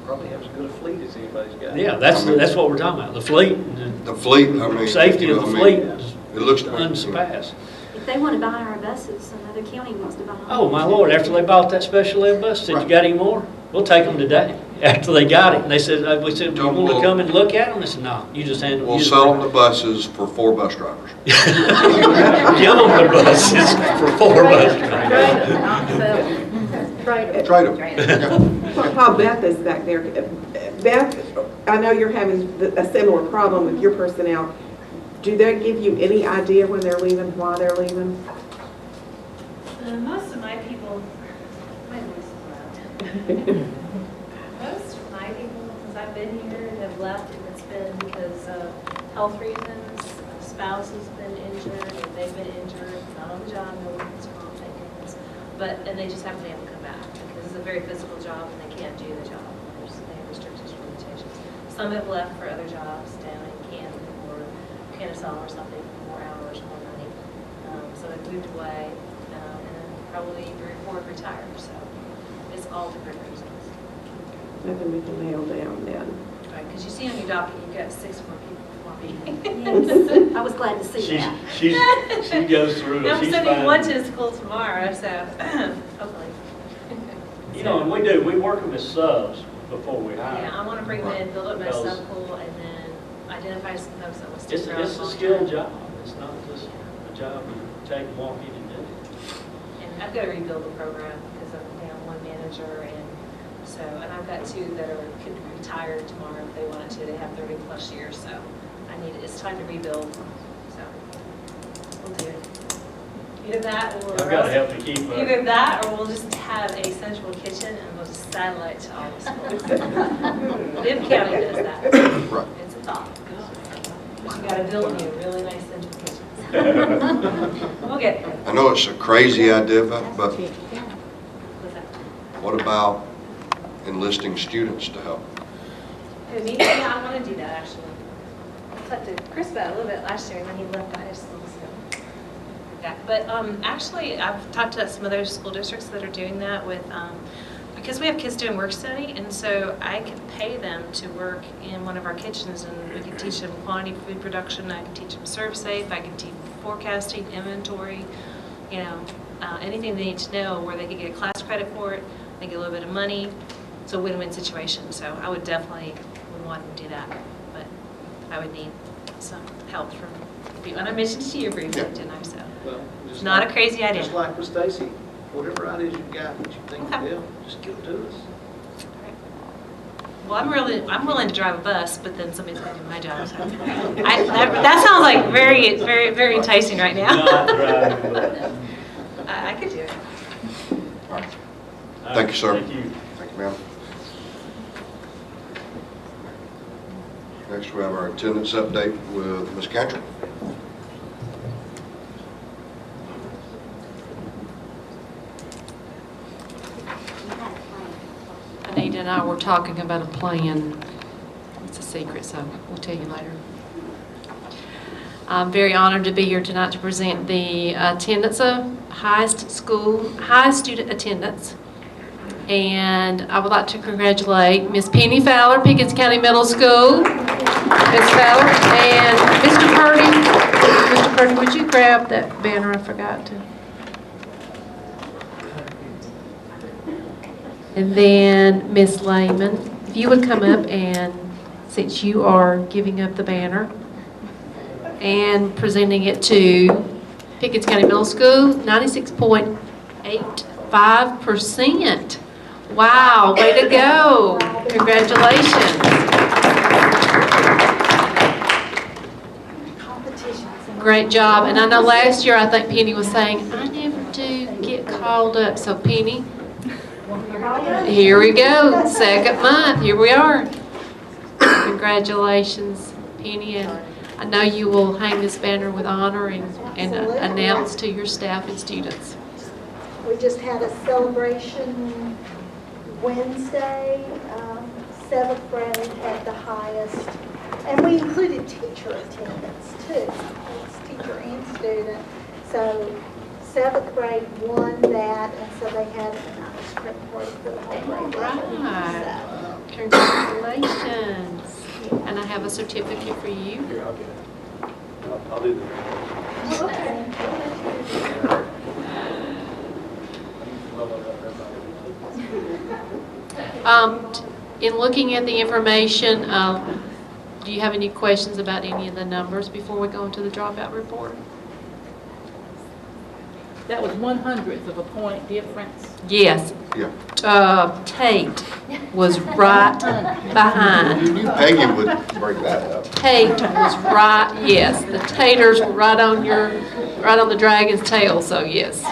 Probably have as good a fleet as anybody's got. Yeah, that's what we're talking about. The fleet. The fleet. Safety of the fleet is it looks unsurpassed. If they want to buy our buses, another county wants to buy them. Oh, my Lord, after they bought that special ed bus, said, you got any more? We'll take them today. After they got it, and they said, we said, do you want to come and look at them? They said, no, you just handle it. We'll sell them the buses for 4 bus drivers. Give them the buses for 4 bus drivers. Trade them. While Beth is back there, Beth, I know you're having a similar problem with your personnel. Do they give you any idea when they're leaving, why they're leaving? Most of my people, my voice is loud. Most of my people, since I've been here, have left, and it's been because of health reasons. A spouse has been injured, or they've been injured, not on the job, no one's wrong, thank goodness. And they just haven't been able to come back because it's a very physical job and they can't do the job. They have restrictions or limitations. Some have left for other jobs down in Canton or Kennesaw or something, more hours, more money. So they've moved away, and then probably 3 or 4 have retired. So it's all different reasons. Nothing we can nail down then. Right, because you see on your docket, you've got 6 more people before me. Yes, I was glad to see that. She goes through it. I'm She's sending fine. one to school tomorrow, so hopefully. And we work them as subs before we hire. Yeah, I want to bring them in, build up my Because sub pool, and then identify some folks that will stick around. It's a long skilled term. job. It's not just a job you take and walk in and do. And I've got to rebuild the program because I'm down 1 manager, and I've got 2 that could retire tomorrow if they wanted to. They have 30+ years, so it's time to rebuild. So we'll do it. Either that, or I've got to help me keep up. either that, or we'll just have a central kitchen and we'll just satellite to all the schools. Bibb County does that. It's a thought. You got to build me a really nice central kitchen. We'll get there. I know it's a crazy idea, but what about enlisting students to help? Yeah, I want to do that actually. I talked to Chris about it a little bit last year, and then he left. I just that. But actually, I've talked to some other school districts that are doing that with, because we have kids doing work study, and so I can pay them to work in one of our kitchens, and we can teach them quantity food production. I can teach them serve safe. I can teach forecasting, inventory, anything they need to know where they can get a class credit for it. They get a little bit of money. It's a win-win situation. So I would definitely want to do that, but I would need some help from people. And I mentioned to you briefly, didn't I? So Well, it's not a crazy idea. Just like with Stacy, whatever ideas you've got that you think will help, just give them to us. Well, I'm willing to drive a bus, but then somebody's going to do my job. So that sounds like very, very, very enticing right now. Not driving, but- I could do it. Thank you, sir. Thank you. Thank you, ma'am. Next, we have our attendance update with Ms. Cantrell. Anita and I were talking about a plan. It's a secret, so we'll tell you later. I'm very honored to be here tonight to present the attendance of highest student attendance. And I would like to congratulate Miss Penny Fowler, Pickens County Middle School. Miss Fowler and Mr. Purdy. Mr. Purdy, would you grab that banner? I forgot to. And then Miss Lehman, if you would come up and, since you are giving up the banner and presenting it to Pickens County Middle School, 96.85%. Wow, way to go. Congratulations. Great job. And I know last year, I think Penny was saying, I never do get called up. So Penny, here we go, second month, here we are. Congratulations, Penny, and I know you will hang this banner with honor and announce to your staff and students. We just had a celebration Wednesday. 7th grade had the highest, and we included teacher attendance too. It's teacher and student. So 7th grade won that, and so they had a nice trip party for the whole grade. Right. Congratulations. And I have a certificate for you. Here, I'll get it. I'll do In looking at the information, do you have any questions about any of the numbers before we go into the dropout report? That was 1/100th of a point difference. Yes. Yeah. Tate was right behind. You knew Peggy would bring that up. Tate was right, yes. The taters were right on the dragon's tail, so yes.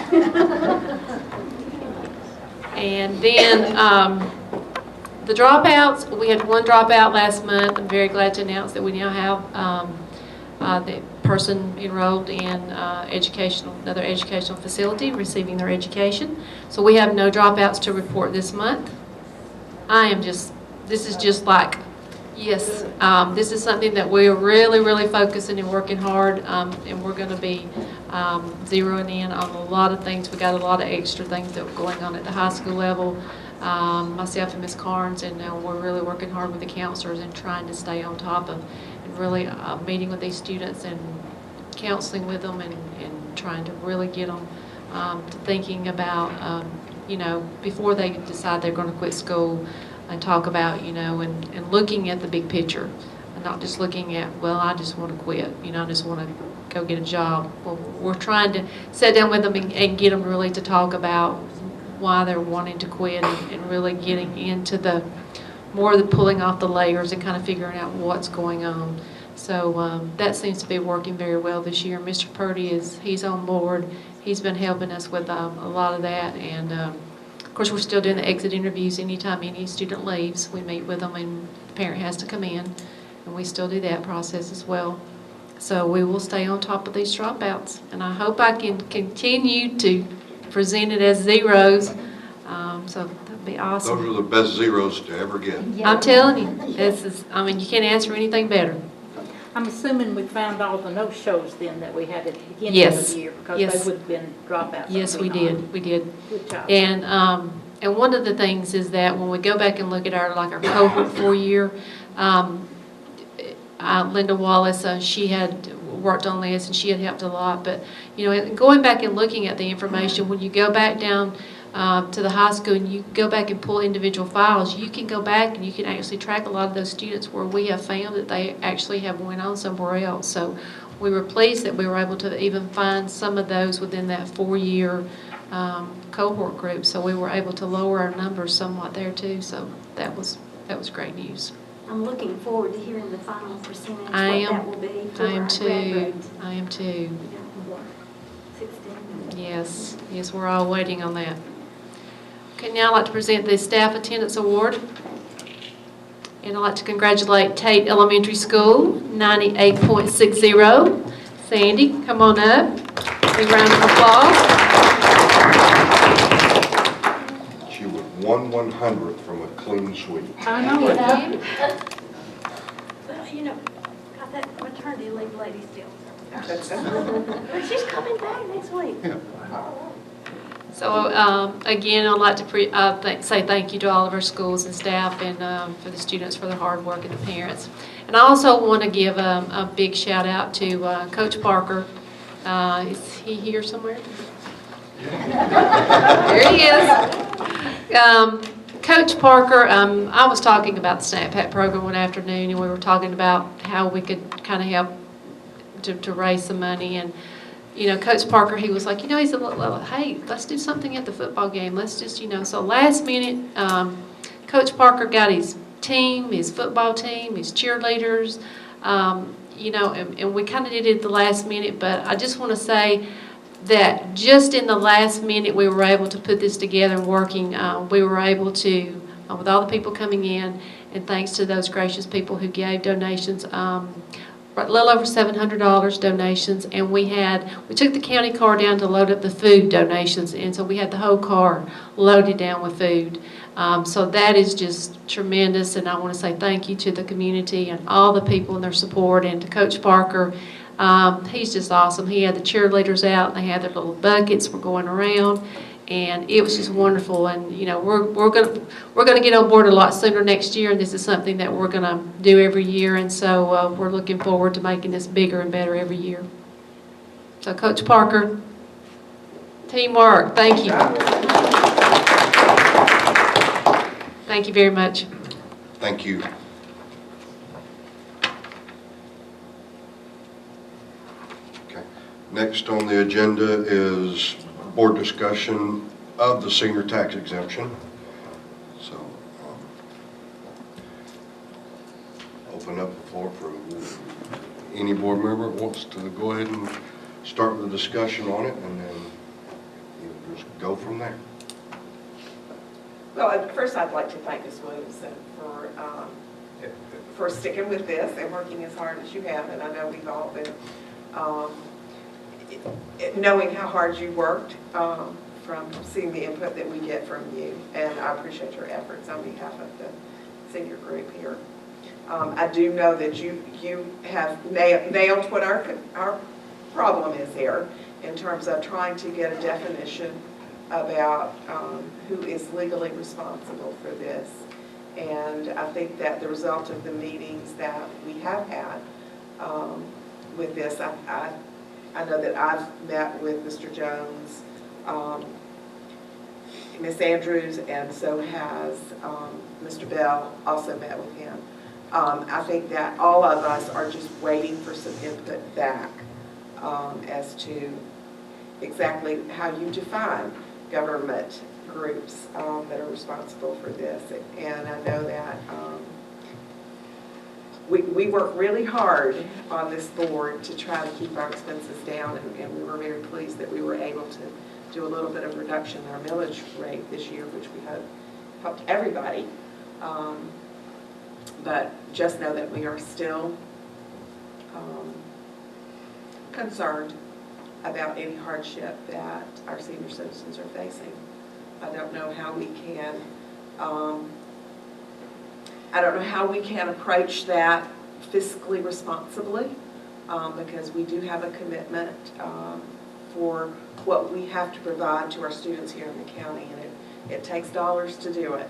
And then the dropouts, we had one dropout last month. I'm very glad to announce that we now have the person enrolled in another educational facility receiving their education. So we have no dropouts to report this month. This is just like, yes, this is something that we are really, really focusing and working hard, and we're going to be zeroing in on a lot of things. We got a lot of extra things that are going on at the high school level. Myself and Ms. Carnes, and we're really working hard with the counselors and trying to stay on top of and really meeting with these students and counseling with them and trying to really get them to thinking about, before they decide they're going to quit school, and talk about, and looking at the big picture and not just looking at, well, I just want to quit, I just want to go get a job. Well, we're trying to sit down with them and get them really to talk about why they're wanting to quit and really getting into more of the pulling off the layers and kind of figuring out what's going on. So that seems to be working very well this year. Mr. Purdy he's on board. He's been helping us with a lot of that, and of course we're still doing the exit interviews. Anytime any student leaves, we meet with them and the parent has to come in, and we still do that process as well. So we will stay on top of these dropouts, and I hope I can continue to present it as zeros. So that'd be awesome. Those are the best zeros to ever get. I'm telling you, you can't ask for anything better. I'm assuming we found all the no-shows then that we had at the beginning Yes. of the year, because Yes. they would have been dropouts. Yes, we did. We did. Good job. And one of the things is that when we go back and look at our cohort 4-year, Linda Wallace, she had worked on this and she had helped a lot. But going back and looking at the information, when you go back down to the high school and you go back and pull individual files, you can go back and you can actually track a lot of those students where we have found that they actually have went on somewhere else. So we were pleased that we were able to even find some of those within that 4-year cohort group. So we were able to lower our numbers somewhat there too. So that was that was great news. I'm looking forward to hearing the final percentage, what I am. that will be for I am our too. graduates. I am too. 16. Yes, yes, we're all waiting on that. Okay, now I'd like to present the Staff Attendance Award. And I'd like to congratulate Tate Elementary School, 98.60. Sandy, come on up. Big round of applause. She was 1/100th from a clean sweep. I know it. Well, you know, got that maternity leave lady still. But she's coming back next week. So again, I'd like to say thank you to all of our schools and staff and for the students for their hard work and the parents. And I also want to give a big shout out to Coach Parker. Is he here somewhere? There he is. Coach Parker, I was talking about the Snap Pack program one afternoon, and we were talking about how we could kind of help to raise some money. And you know, Coach Parker, he was like, you know, he's a little, hey, let's do something at the football game. Let's just, you know, so last minute, Coach Parker got his team, his football team, his cheerleaders, you know, and we kind of did it at the last minute, but I just want to say that just in the last minute we were able to put this together and working. We were able to, with all the people coming in, and thanks to those gracious people who gave donations, a little over $700 donations, and we took the county car down to load up the food donations, and so we had the whole car loaded down with food. So that is just tremendous, and I want to say thank you to the community and all the people and their support, and to Coach Parker. He's just awesome. He had the cheerleaders out, and they had their little buckets were going around, and it was just wonderful. And you know, we're gonna get on board a lot sooner next year, and this is something that we're gonna do every year, and so we're looking forward to making this bigger and better every year. So Coach Parker, teamwork, thank you. Thank you very much. Thank you. Okay. Next on the agenda is board discussion of the senior tax exemption. So, open up the floor for any board member that wants to go ahead and start the discussion on it, and then just go from there. Well, first I'd like to thank Ms. Williamson for sticking with this and working as hard as you have, and I know we've all been knowing how hard you worked from seeing the input that we get from you, and I appreciate your efforts on behalf of the senior group here. I do know that you have nailed what our problem is here in terms of trying to get a definition about who is legally responsible for this. And I think that the result of the meetings that we have had with this, I know that I've met with Mr. Jones, Ms. Andrews, and so has Mr. Bell also met with him. I think that all of us are just waiting for some input back as to exactly how you define government groups that are responsible for this. And I know that we work really hard on this board to try to keep our expenses down, and we were very pleased that we were able to do a little bit of reduction in our millage rate this year, which we hope helped everybody. But just know that we are still concerned about any hardship that our senior citizens are facing. I don't know how we can approach that fiscally responsibly, because we do have a commitment for what we have to provide to our students here in the county, and it takes dollars to do it.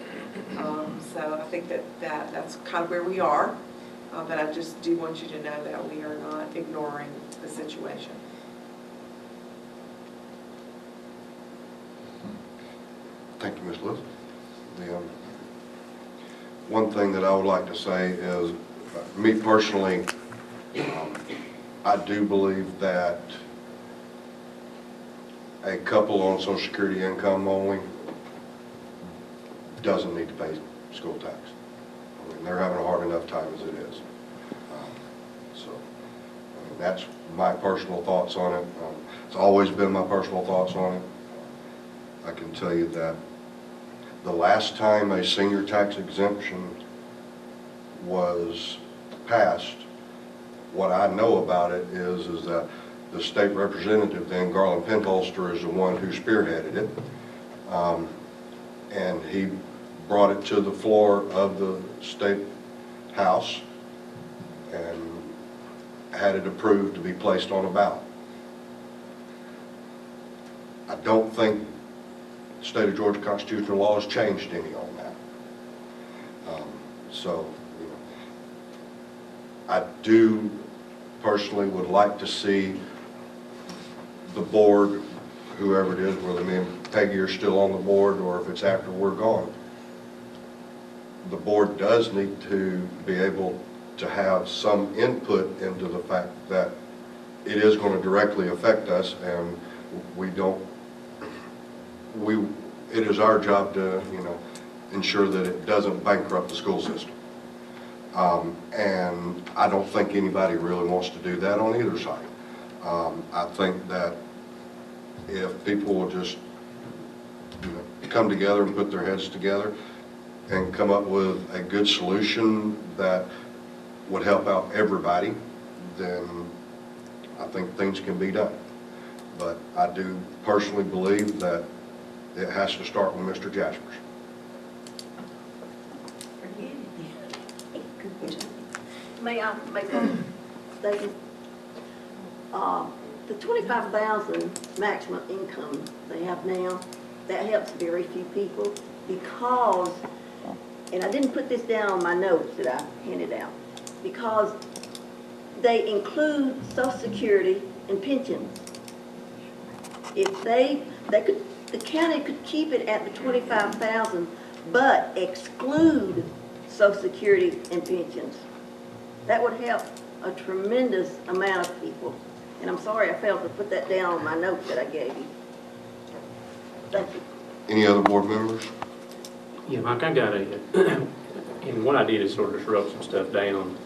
So I think that's kind of where we are, but I just do want you to know that we are not ignoring the situation. Thank you, Ms. Liz. One thing that I would like to say is, me personally, I do believe that a couple on Social Security income only doesn't need to pay school tax. and they're having a hard enough time as it is. So that's my personal thoughts on it. It's always been my personal thoughts on it. I can tell you that the last time a senior tax exemption was passed, what I know about it is that the state representative then, Garland Penholster, is the one who spearheaded it. And he brought it to the floor of the state house and had it approved to be placed on a ballot. I don't think the state of Georgia constitutional law has changed any on that. So, you know, I do personally would like to see the board, whoever it is, whether me and Peggy are still on the board or if it's after we're gone, the board does need to be able to have some input into the fact that it is going to directly affect us, and it is our job to, you know, ensure that it doesn't bankrupt the school system. And I don't think anybody really wants to do that on either side. I think that if people will just, you know, come together and put their heads together and come up with a good solution that would help out everybody, then I think things can be done. But I do personally believe that it has to start with Mr. Jaspers. May I make a statement? The 25,000 maximum income they have now, that helps very few people because, and I didn't put this down on my notes that I handed out, because they include Social Security and pensions. If the county could keep it at the 25,000, but exclude Social Security and pensions. That would help a tremendous amount of people. And I'm sorry I failed to put that down on my notes that I gave you. Thank you. Any other board members? Yeah, Mike, I got and what I did is sort of just wrote some stuff down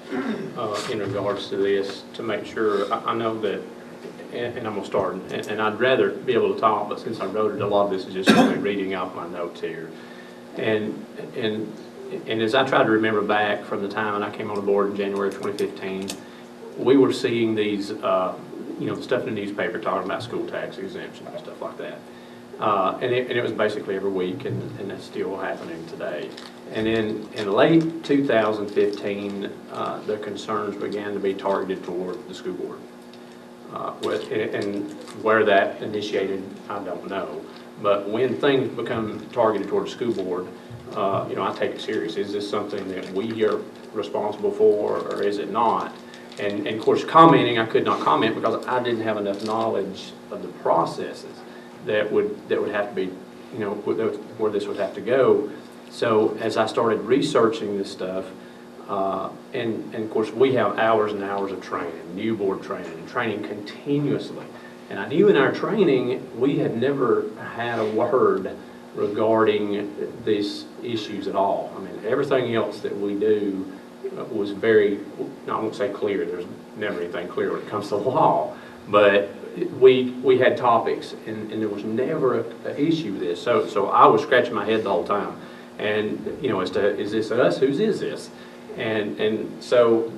in regards to this to make sure, I know that, and I'm going to start, and I'd rather be able to talk, but since I wrote it, a lot of this is just me reading off my notes here. And as I try to remember back from the time when I came on the board in January of 2015, we were seeing these, you know, the stuff in the newspaper talking about school tax exemption and stuff like that. And it was basically every week, and that's still happening today. And in late 2015, the concerns began to be targeted toward the school board. And where that initiated, I don't know. But when things become targeted toward the school board, you know, I take it serious. Is this something that we are responsible for, or is it not? And of course, commenting, I could not comment because I didn't have enough knowledge of the processes that would have to be, you know, where this would have to go. So as I started researching this stuff, and of course we have hours and hours of training, new board training, and training continuously. And I knew in our training we had never had a word regarding these issues at all. I mean, everything else that we do was very, I won't say clear, there's never anything clear when it comes to law, but we had topics, and there was never an issue with this. So I was scratching my head the whole time. And, you know, as to, is this us? Whose is this? And so,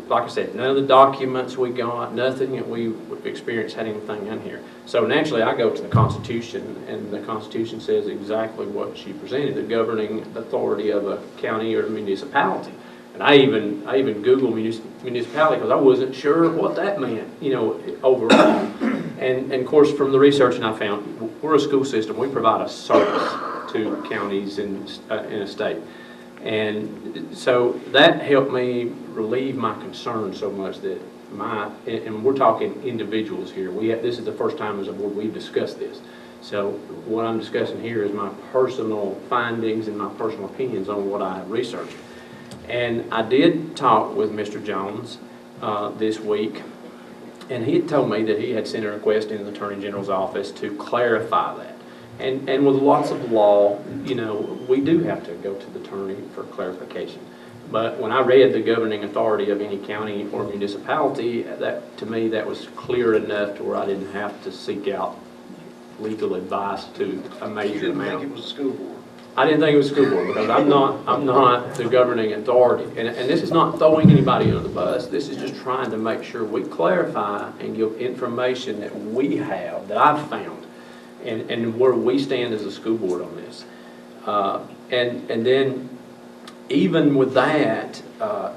like I said, none of the documents we got, nothing that we experienced had anything in here. So naturally, I go to the Constitution, and the Constitution says exactly what she presented, the governing authority of a county or a municipality. And I even Googled municipality because I wasn't sure what that meant, you know, overall. And of course, from the research I found, we're a school system. We provide a service to counties in a state. And so that helped me relieve my concern so much that and we're talking individuals here. This is the first time as a board we've discussed this. So what I'm discussing here is my personal findings and my personal opinions on what I have researched. And I did talk with Mr. Jones this week, and he had told me that he had sent a request in the Attorney General's office to clarify that. And with lots of law, you know, we do have to go to the attorney for clarification. But when I read the governing authority of any county or municipality, that, to me, that was clear enough to where I didn't have to seek out legal advice to a major amount. You didn't think it was a school board? I didn't think it was school board because I'm not the governing authority. And this is not throwing anybody under the bus. This is just trying to make sure we clarify and give information that we have, that I've found, and where we stand as a school board on this. And then even with that,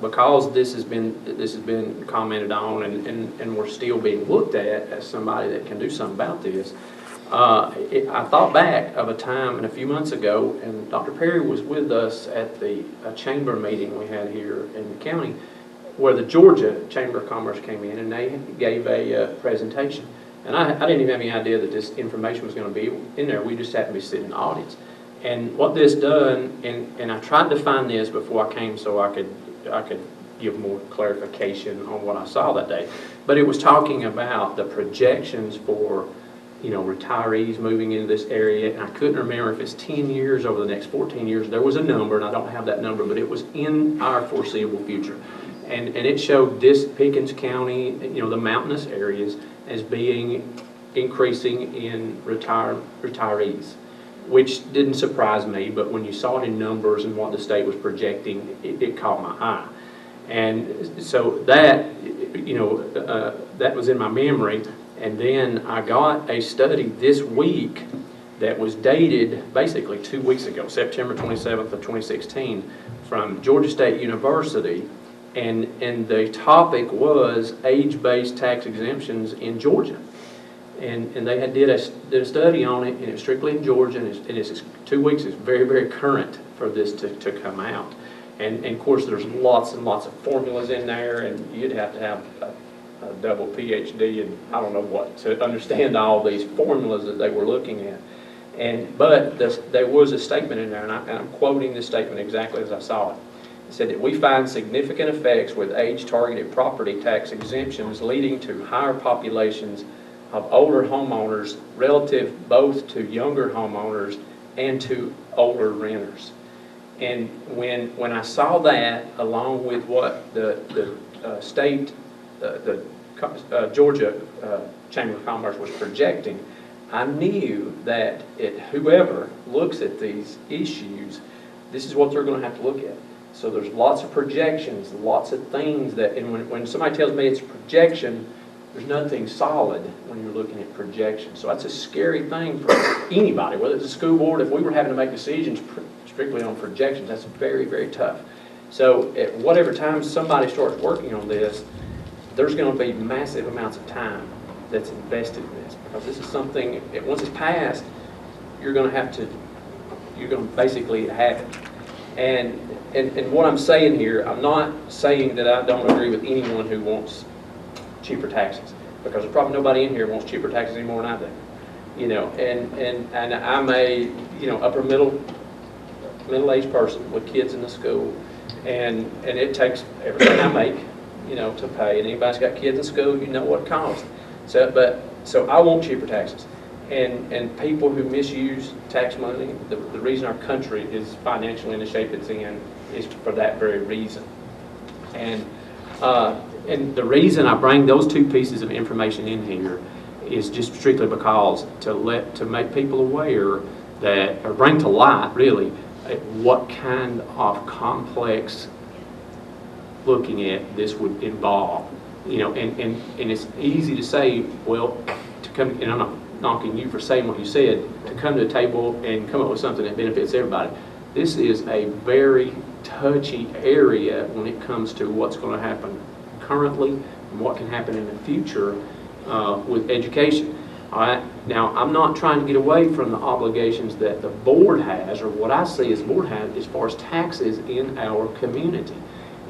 because this has been commented on and we're still being looked at as somebody that can do something about this, I thought back of a time and a few months ago, and Dr. Perry was with us at the chamber meeting we had here in the county, where the Georgia Chamber of Commerce came in and they gave a presentation. And I didn't even have any idea that this information was going to be in there. We just happened to be sitting in the audience. And what this done, and I tried to find this before I came so I could give more clarification on what I saw that day. But it was talking about the projections for retirees moving into this area, and I couldn't remember if it's 10 years over the next 14 years. There was a number, and I don't have that number, but it was in our foreseeable future. And it showed this Pickens County, the mountainous areas, as being increasing in retirees, which didn't surprise me, but when you saw it in numbers and what the state was projecting, it caught my eye. And so that, that was in my memory. And then I got a study this week that was dated basically 2 weeks ago, September 27th of 2016, from Georgia State University. And the topic was age-based tax exemptions in Georgia. And they did a study on it, and it's strictly in Georgia, and it's 2 weeks. It's very, very current for this to come out. And of course, there's lots and lots of formulas in there, and you'd have to have a double PhD and I don't know what to understand all these formulas that they were looking at. But there was a statement in there, and I'm quoting this statement exactly as I saw it. It said that we find significant effects with age-targeted property tax exemptions leading to higher populations of older homeowners relative both to younger homeowners and to older renters. And when I saw that, along with what the state, the Georgia Chamber of Commerce was projecting, I knew that whoever looks at these issues, this is what they're going to have to look at. So there's lots of projections, lots of things that, and when somebody tells me it's a projection, there's nothing solid when you're looking at projections. So that's a scary thing for anybody, whether it's a school board. If we were having to make decisions strictly on projections, that's very, very tough. So at whatever time somebody starts working on this, there's going to be massive amounts of time that's invested in this, because this is something, once it's passed, you're going to basically have it. And what I'm saying here, I'm not saying that I don't agree with anyone who wants cheaper taxes, because there's probably nobody in here who wants cheaper taxes any more than I do. And I'm a upper middle-aged person with kids in the school, and it takes everything I make to pay. And anybody's got kids in school, you know what it costs. So I want cheaper taxes. And people who misuse tax money, the reason our country is financially in the shape it's in is for that very reason. And the reason I bring those two pieces of information in here is just strictly because to make people aware that, or bring to light really, what kind of complex looking at this would involve. And it's easy to say, well, to come, and I'm not knocking you for saying what you said, to come to the table and come up with something that benefits everybody. This is a very touchy area when it comes to what's going to happen currently and what can happen in the future with education. All right. Now, I'm not trying to get away from the obligations that the board has, or what I see as the board has, as far as taxes in our community.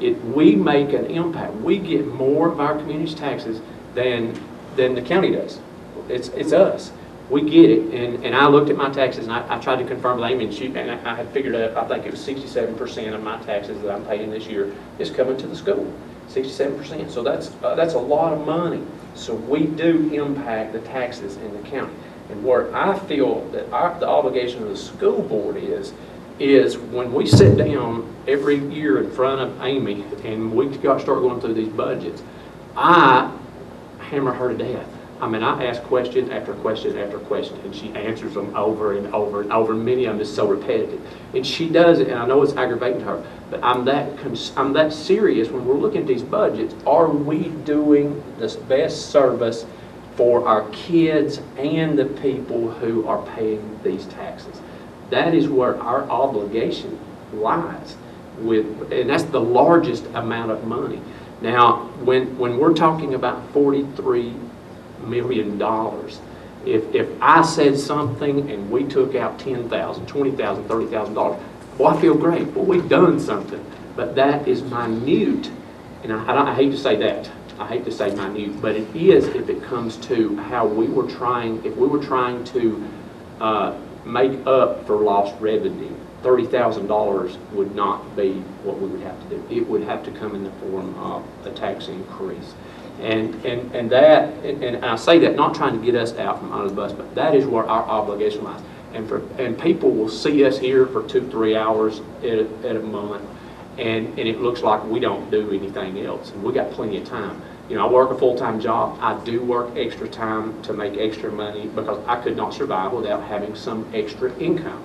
We make an impact. We get more of our community's taxes than the county does. It's us. We get it. And I looked at my taxes, and I tried to confirm with Amy, and I had figured out, I think it was 67% of my taxes that I'm paying this year is coming to the school. 67%. So that's a lot of money. So we do impact the taxes in the county. And where I feel that the obligation of the school board is is when we sit down every year in front of Amy and we start going through these budgets, I hammer her to death. I mean, I ask question after question after question, and she answers them over and over and over. Many of them is so repetitive, and she does it. And I know it's aggravating to her, but I'm that serious when we're looking at these budgets. Are we doing the best service for our kids and the people who are paying these taxes? That is where our obligation lies with, and that's the largest amount of money. Now, when we're talking about $43 million, if I said something and we took out $10,000, $20,000, $30,000, well, I feel great. Well, we've done something, but that is minute, and I hate to say that. I hate to say minute, but it is if it comes to how we were trying. If we were trying to make up for lost revenue, $30,000 would not be what we would have to do. It would have to come in the form of a tax increase. And I say that not trying to get us out from under the bus, but that is where our obligation lies. And people will see us here for 2-3 hours at a month, and it looks like we don't do anything else. And we got plenty of time. You know, I work a full-time job. I do work extra time to make extra money because I could not survive without having some extra income.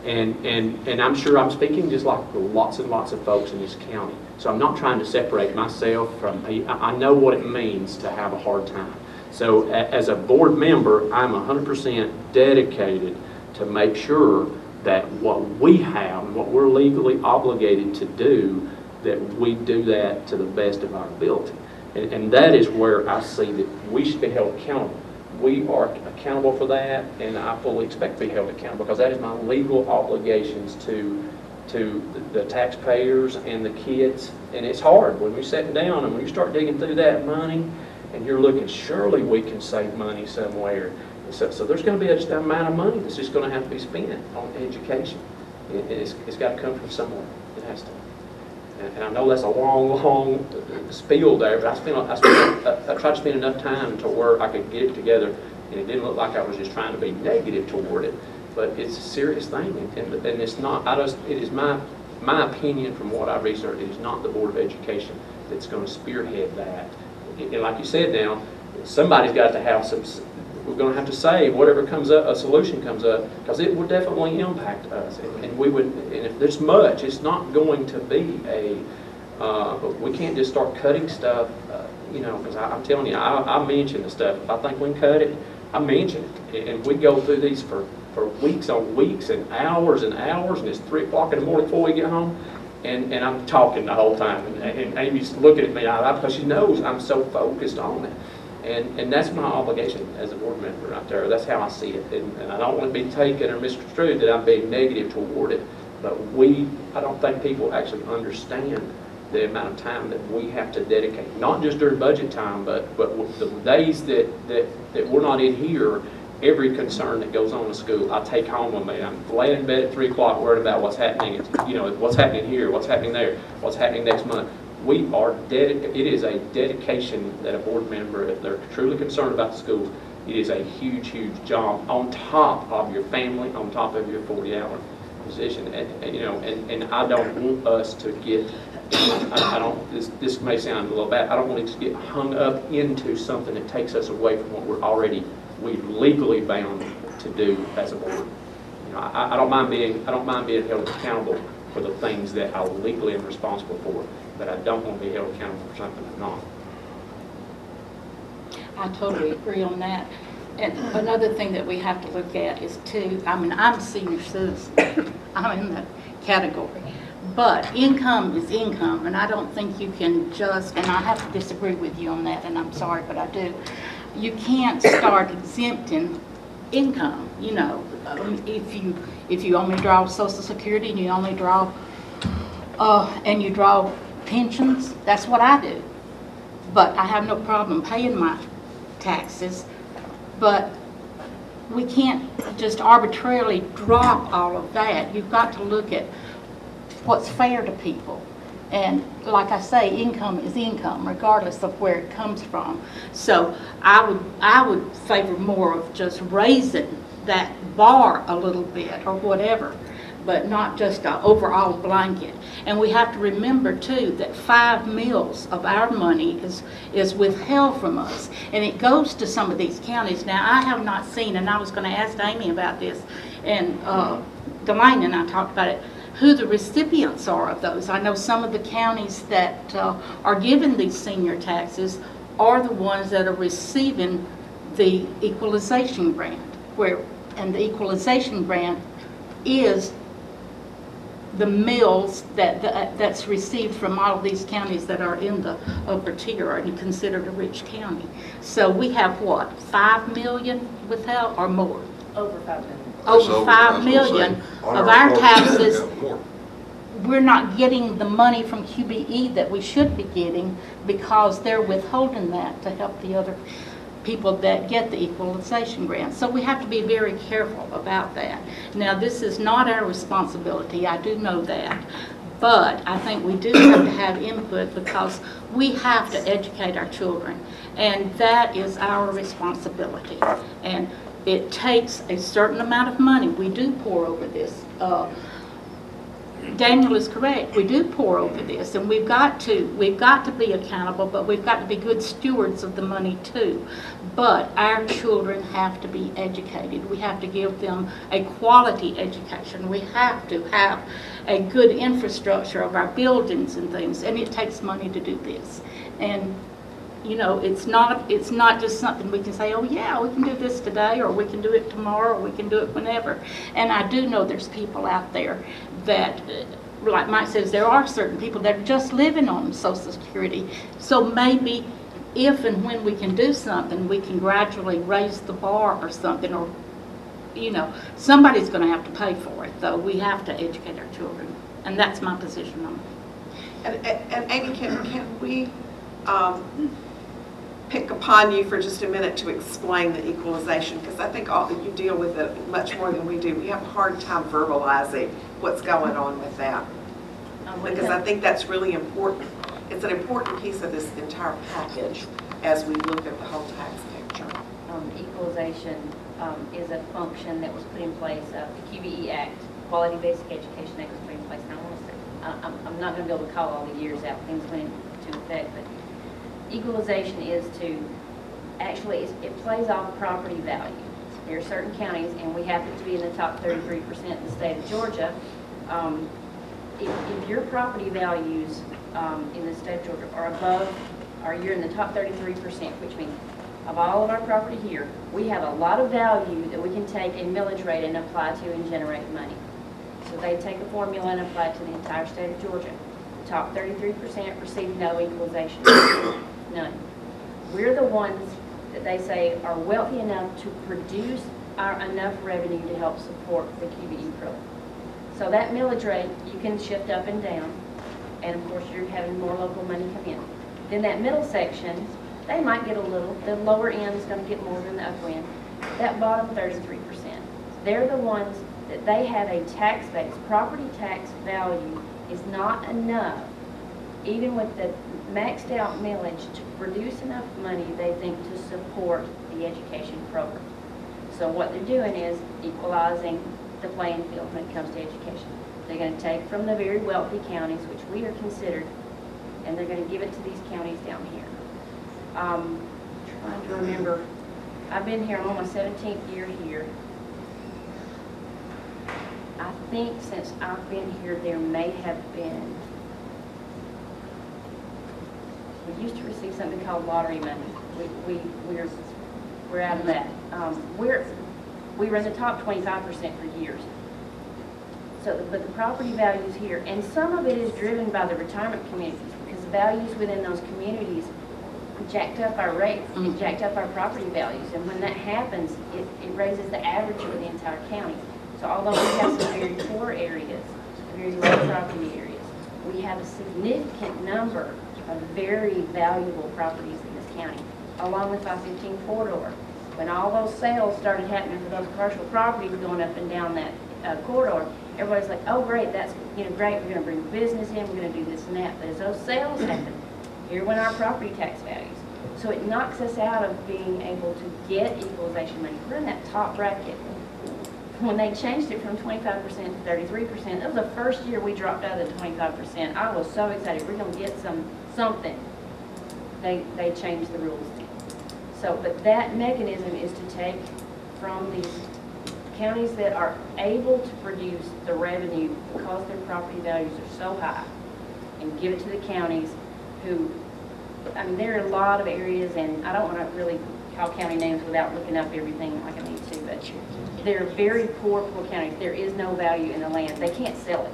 And I'm sure I'm speaking just like lots and lots of folks in this county. So I'm not trying to separate myself from people. I know what it means to have a hard time. So as a board member, I'm 100% dedicated to make sure that what we have and what we're legally obligated to do, that we do that to the best of our ability. And that is where I see that we should be held accountable. We are accountable for that, and I fully expect to be held accountable because that is my legal obligations to the taxpayers and the kids. And it's hard when we sit down and when you start digging through that money and you're looking, surely we can save money somewhere. So there's going to be an amount of money that's just going to have to be spent on education. It's got to come from somewhere. It has to. And I know that's a long spiel there, but I tried to spend enough time to where I could get it together, and it didn't look like I was just trying to be negative toward it. But it's a serious thing, and it's not. It is my opinion from what I researched. It is not the Board of Education that's going to spearhead that. And like you said, now somebody's got to have some. We're going to have to say whatever comes up, a solution comes up, because it would definitely impact us. And we would, and if there's much, it's not going to be we can't just start cutting stuff, you know, because I'm telling you, I mention the stuff. If I think we can cut it, I mention it. And we go through these for weeks on weeks and hours, and it's 3 o'clock in the morning before we get home. And I'm talking the whole time. And Amy's looking at me because she knows I'm so focused on it. And that's my obligation as a board member right there. That's how I see it. And I don't want to be taken or misconstrued that I'm being negative toward it. But I don't think people actually understand the amount of time that we have to dedicate, not just during budget time, but the days that we're not in here. Every concern that goes on in school, I take home with me. I'm laying in bed at 3 o'clock worried about what's happening. What's happening here, what's happening there, what's happening next month. We are it is a dedication that a board member, if they're truly concerned about the schools, it is a huge job on top of your family, on top of your 40-hour position. And I don't want us to get, this may sound a little bad, I don't want it to get hung up into something that takes us away from what we're legally bound to do as a board. I don't mind being held accountable for the things that I legally am responsible for, but I don't want to be held accountable for something I'm not. I totally agree on that. And another thing that we have to look at is too, I'm a senior citizen, I'm in the category, but income is income, and I don't think you can just, and I have to disagree with you on that, and I'm sorry, but I do. You can't start exempting income, if you only draw Social Security and you only draw, and you draw pensions, that's what I do. But I have no problem paying my taxes, but we can't just arbitrarily drop all of that. You've got to look at what's fair to people. And like I say, income is income, regardless of where it comes from. So I would favor more of just raising that bar a little bit or whatever. but not just an overall blanket. And we have to remember too that 5 mills of our money is withheld from us, and it goes to some of these counties. Now, I have not seen, and I was going to ask Amy about this, and Delaney and I talked about it, who the recipients are of those. I know some of the counties that are giving these senior taxes are the ones that are receiving the equalization grant, and the equalization grant is the mills that's received from all of these counties that are in the upper tier and considered a rich county. So we have what, 5 million withheld or more? Over 5 million. Over 5 million of our taxes. We're not getting the money from QBE that we should be getting because they're withholding that to help the other people that get the equalization grant. So we have to be very careful about that. Now, this is not our responsibility, I do know that, but I think we do have to have input because we have to educate our children, and that is our responsibility. And it takes a certain amount of money. We do pour over this. Daniel is correct. We do pour over this, and we've got to be accountable, but we've got to be good stewards of the money too. But our children have to be educated. We have to give them a quality education. We have to have a good infrastructure of our buildings and things, and it takes money to do this. And you know, it's not just something we can say, oh yeah, we can do this today, or we can do it tomorrow, or we can do it whenever. And I do know there's people out there that, like Mike says, there are certain people that are just living on Social Security. So maybe if and when we can do something, we can gradually raise the bar or something, or, you know, somebody's going to have to pay for it, though. We have to educate our children. And that's my position on it. And Amy, can we pick upon you for just a minute to explain the equalization, because I think all that you deal with it much more than we do. We have a hard time verbalizing what's going on with that, because I think that's really important. It's an important piece of this entire package as we look at the whole tax picture. Equalization is a function that was put in place of the QBE Act, Quality Basic Education Act was put in place. And I want to say, I'm not going to be able to call all the years out, things went into effect, but equalization is to, actually, it plays off property value. There are certain counties, and we happen to be in the top 33% in the state of Georgia. If your property values in the state of Georgia are above, or you're in the top 33%, which means of all of our property here, we have a lot of value that we can take a millage rate and apply to and generate money. So they take a formula and apply it to the entire state of Georgia. The top 33% receive no equalization. None. We're the ones that they say are wealthy enough to produce enough revenue to help support the QBE program. So that millage rate, you can shift up and down, and of course you're having more local money come in. Then that middle section, they might get a little. The lower end is going to get more than the upper end. That bottom 33%, they're the ones that they have a tax base. Property tax value is not enough, even with the maxed out millage, to produce enough money, they think, to support the education program. So what they're doing is equalizing the playing field when it comes to education. They're going to take from the very wealthy counties, which we are considered, and they're going to give it to these counties down here. Trying to remember, I've been here, I'm on my 17th year here. I think since I've been here, there may have been, we used to receive something called lottery money. We're out of that. We were in the top 25% for years. So, but the property values here, and some of it is driven by the retirement communities, because the values within those communities jacked up our rates, it jacked up our property values, and when that happens, it raises the average for the entire county. So although we have some very poor areas, very low property areas, we have a significant number of very valuable properties in this county, along with 515 corridor. When all those sales started happening for those commercial properties going up and down that corridor, everybody's like, oh great, that's great, we're going to bring business in, we're going to do this and that. But as those sales happen, here went our property tax values. So it knocks us out of being able to get equalization money. We're in that top bracket when they changed it from 25% to 33%, it was the first year we dropped out of the 25%. I was so excited, we're gonna get something. They changed the rules. So, but that mechanism is to take from these counties that are able to produce the revenue because their property values are so high, and give it to the counties who, I mean, there are a lot of areas, and I don't want to really call county names without looking up everything like I need to, but they're very poor counties. There is no value in the land. They can't sell it.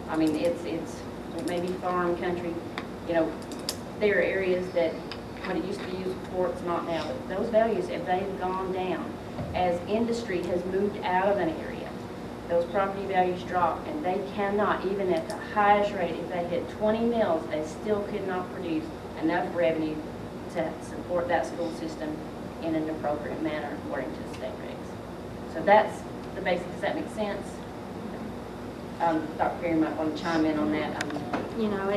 I mean, it may be farm country, you know, there are areas that what it used to be used for, it's not now, but those values, if they've gone down, as industry has moved out of an area, those property values drop, and they cannot, even at the highest rate, if they hit 20 mills, they still could not produce enough revenue to support that school system in an appropriate manner according to the state regs. So that's the basics. Does that make sense? Dr. Perry might want to chime in on that. You know,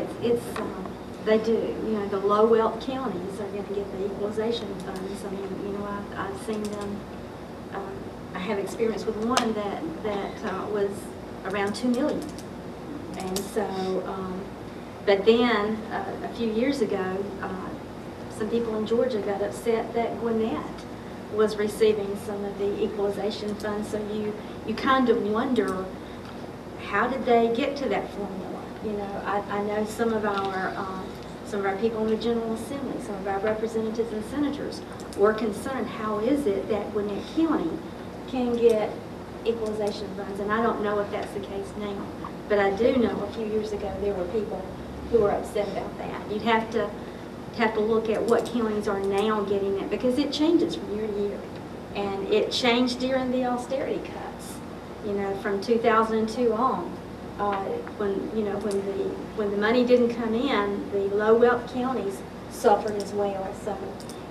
they do. You know, the low wealth counties are going to get the equalization funds. I mean, you know, I've seen them. I have experience with one that was around $2 million, and so. But then a few years ago, some people in Georgia got upset that Gwinnett was receiving some of the equalization funds. So you kind of wonder, how did they get to that formula? You know, I know some of our people in the General Assembly, some of our representatives and senators were concerned, how is it that Gwinnett County can get equalization funds? And I don't know if that's the case now, but I do know a few years ago there were people who were upset about that. You'd have to look at what counties are now getting it, because it changes from year to year. And it changed during the austerity cuts, you know, from 2002 on. When the money didn't come in, the low wealth counties suffered as well. So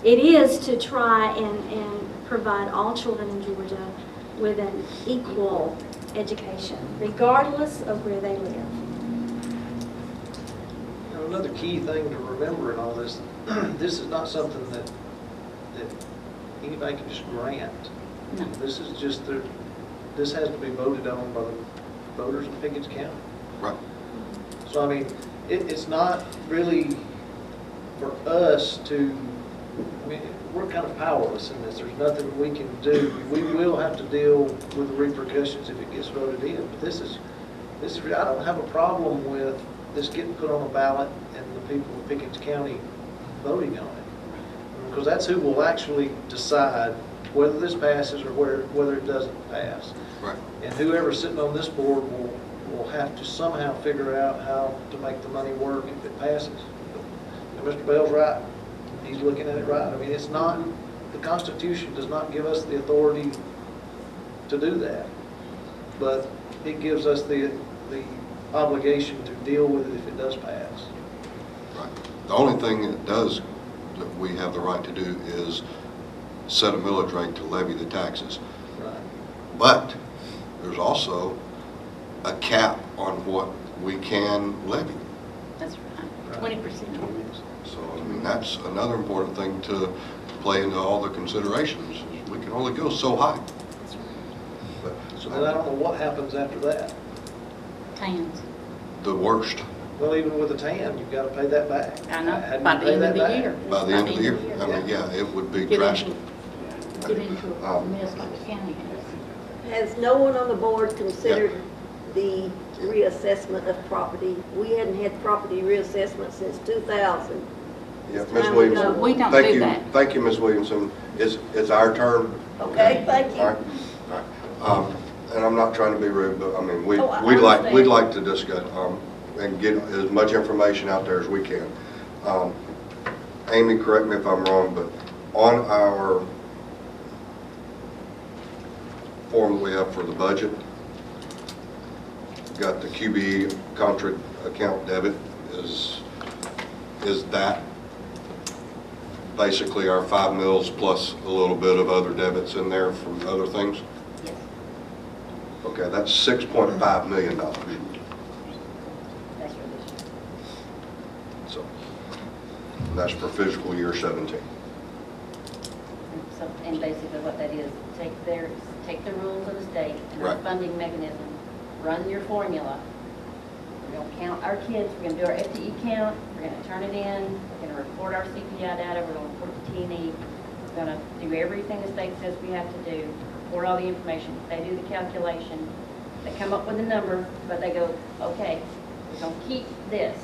it is to try and provide all children in Georgia with an equal education, regardless of where they live. You know, another key thing to remember in all this, this is not something that anybody can just grant. No. This is just this has to be voted on by the voters in Pickens County. Right. So, I mean, it's not really for us to, I mean, we're kind of powerless in this. There's nothing we can do. We will have to deal with the repercussions if it gets voted in. But this is, I don't have a problem with this getting put on a ballot and the people of Pickens County voting on it. Because that's who will actually decide whether this passes or whether it doesn't pass. Right. And whoever's sitting on this board will have to somehow figure out how to make the money work if it passes. And Mr. Bell's right. He's looking at it right. I mean, it's not, the Constitution does not give us the authority to do that. But it gives us the obligation to deal with it if it does pass. Right. The only thing that we have the right to do is set a millage rate to levy the taxes. Right. But there's also a cap on what we can levy. That's right. 20%. So, I mean, that's another important thing to play into all the considerations. We can only go so high. But, So then I don't know what happens after that. Tans. the worst. Well, even with a tan, you've got to pay that back. I know, Hadn't by you the paid end of that the back? year. By the end of the year. I mean, yeah, it would be drastic. Get into a mess like the county has. Has no one on the board considered the reassessment of property? We hadn't had property reassessment since 2000. Yeah, Ms. Williamson. We don't Thank do you. that. Thank you, Ms. Williamson. It's our turn. Okay, thank you. All right. All right. And I'm not trying to be rude, but I mean, we'd understand. like to discuss and get as much information out there as we can. Amy, correct me if I'm wrong, but on our form that we have for the budget, got the QBE contra account debit. Is that basically our 5 mils plus a little bit of other debits in there from other things? Yes. Okay, that's $6.5 million. That's for this year. So that's for fiscal year 17. So, and basically what that is, take the rules of the state and our Right. funding mechanism, run your formula. We're going to count our kids, we're going to do our FTE count, we're going to turn it in, we're going to report our CPI data, we're going to report it to T&E, we're going to do everything the state says we have to do, report all the information. They do the calculation, they come up with a number, but they go, okay, we're going to keep this,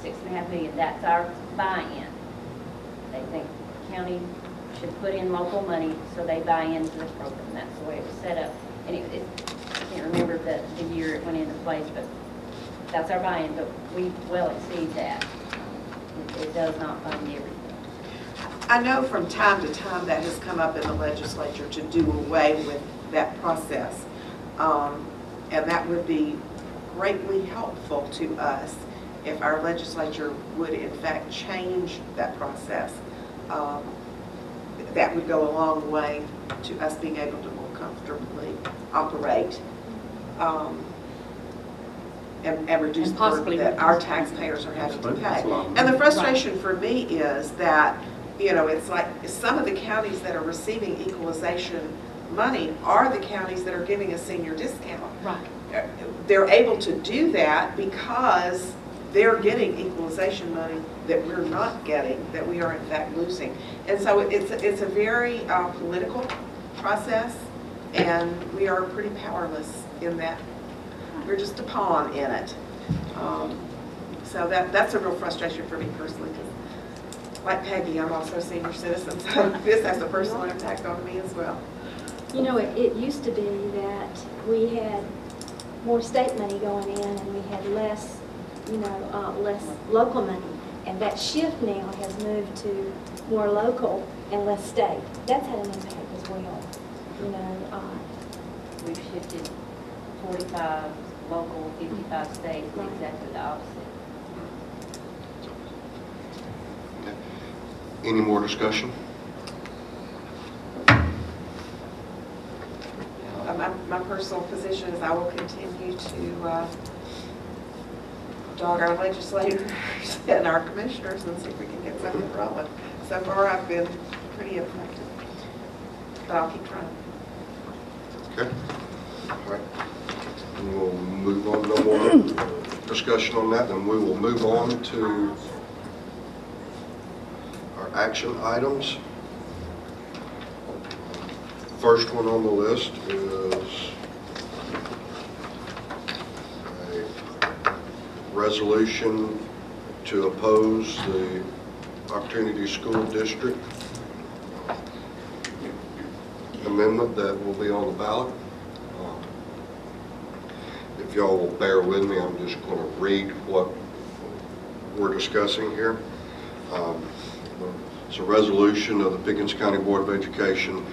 the $6.5 million, that's our buy-in. They think the county should put in local money, so they buy into this program. That's the way it was set up. And I can't remember the year it went into place, but that's our buy-in, but we well exceed that. It does not fund everything. I know from time to time that has come up in the legislature to do away with that process. And that would be greatly helpful to us if our legislature would in fact change that process. That would go a long way to us being able to more comfortably operate and reduce the burden that our taxpayers are having to pay. And the frustration for me is that, you know, it's like some of the counties that are receiving equalization money are the counties that are giving a senior discount. Right. They're able to do that because they're getting equalization money that we're not getting, that we are in fact losing. And so it's a very political process, and we are pretty powerless in that. We're just a pawn in it. So that's a real frustration for me personally, because like Peggy, I'm also a senior citizen, so this has a personal impact on me as well. You know, it used to be that we had more state money going in and we had less, you know, less local money. And that shift now has moved to more local and less state. That's had an impact as well, you know. We've shifted 45 local, 55 states, exactly the opposite. Any more discussion? My personal position is I will continue to dog our legislators and our commissioners and see if we can get something rolling. So far, I've been pretty effective, but I'll keep trying. Okay. All right. And we'll move on. No more discussion on that. Then we will move on to our action items. First one on the list is a resolution to oppose the Opportunity School District amendment that will be on the ballot. If y'all will bear with me, I'm just going to read what we're discussing here. It's a resolution of the Pickens County Board of Education,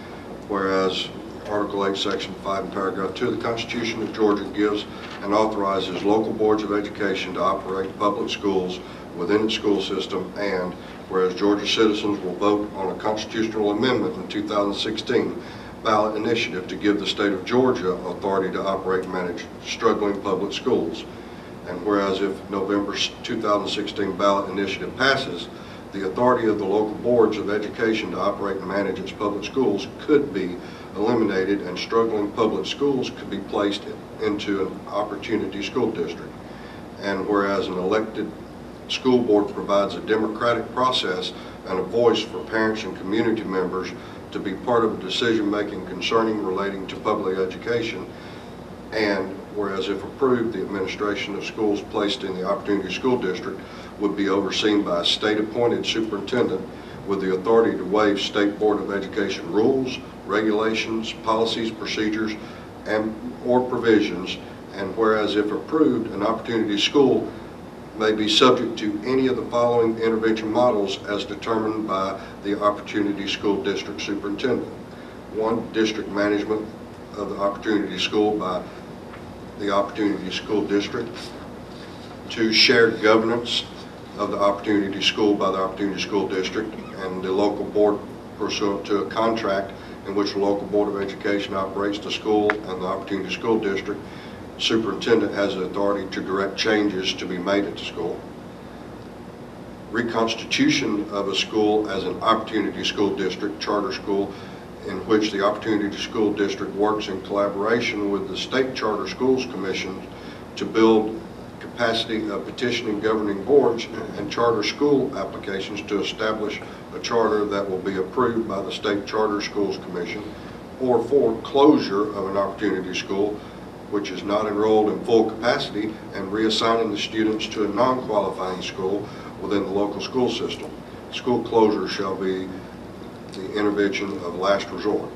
whereas Article 8, Section 5, and Paragraph 2 of the Constitution of Georgia gives and authorizes local boards of education to operate public schools within its school system, and whereas Georgia citizens will vote on a constitutional amendment in 2016 ballot initiative to give the state of Georgia authority to operate and manage struggling public schools, and whereas if November 2016 ballot initiative passes, the authority of the local boards of education to operate and manage its public schools could be eliminated and struggling public schools could be placed into an opportunity school district. And whereas an elected school board provides a democratic process and a voice for parents and community members to be part of decision-making concerning relating to public education, and whereas if approved, the administration of schools placed in the Opportunity School District would be overseen by a state-appointed superintendent with the authority to waive State Board of Education rules, regulations, policies, procedures, or provisions, and whereas if approved, an Opportunity School may be subject to any of the following intervention models as determined by the Opportunity School District Superintendent. 1, district management of the Opportunity School by the Opportunity School District. 2, shared governance of the Opportunity School by the Opportunity School District and the local board pursuant to a contract in which the local board of education operates the school, and the Opportunity School District superintendent has the authority to direct changes to be made at the school. Reconstitution of a school as an Opportunity School District charter school in which the Opportunity School District works in collaboration with the State Charter Schools Commission to build capacity of petitioning governing boards and charter school applications to establish a charter that will be approved by the State Charter Schools Commission, or for closure of an opportunity school which is not enrolled in full capacity and reassigning the students to a non-qualifying school within the local school system. School closure shall be the intervention of last resort.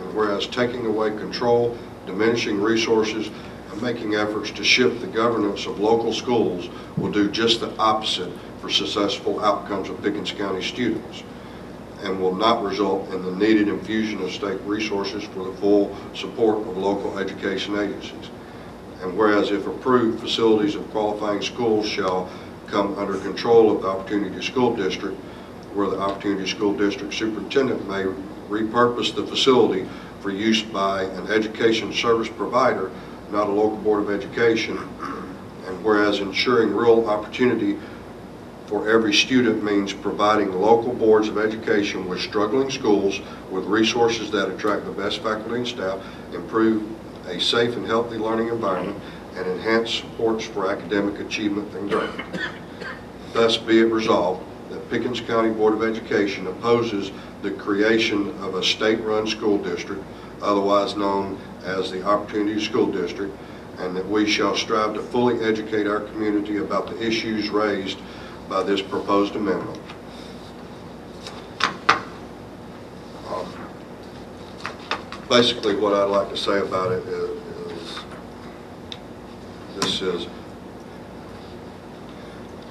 And whereas taking away control, diminishing resources, and making efforts to shift the governance of local schools will do just the opposite for successful outcomes of Pickens County students, and will not result in the needed infusion of state resources for the full support of local education agencies. And whereas if approved, facilities of qualifying schools shall come under control of the Opportunity School District, where the Opportunity School District superintendent may repurpose the facility for use by an education service provider, not a local board of education. And whereas ensuring real opportunity for every student means providing local boards of education with struggling schools with resources that attract the best faculty and staff, improve a safe and healthy learning environment, and enhance supports for academic achievement and growth. Thus be it resolved that Pickens County Board of Education opposes the creation of a state-run school district, otherwise known as the Opportunity School District, and that we shall strive to fully educate our community about the issues raised by this proposed amendment. Basically, what I'd like to say about it is this is,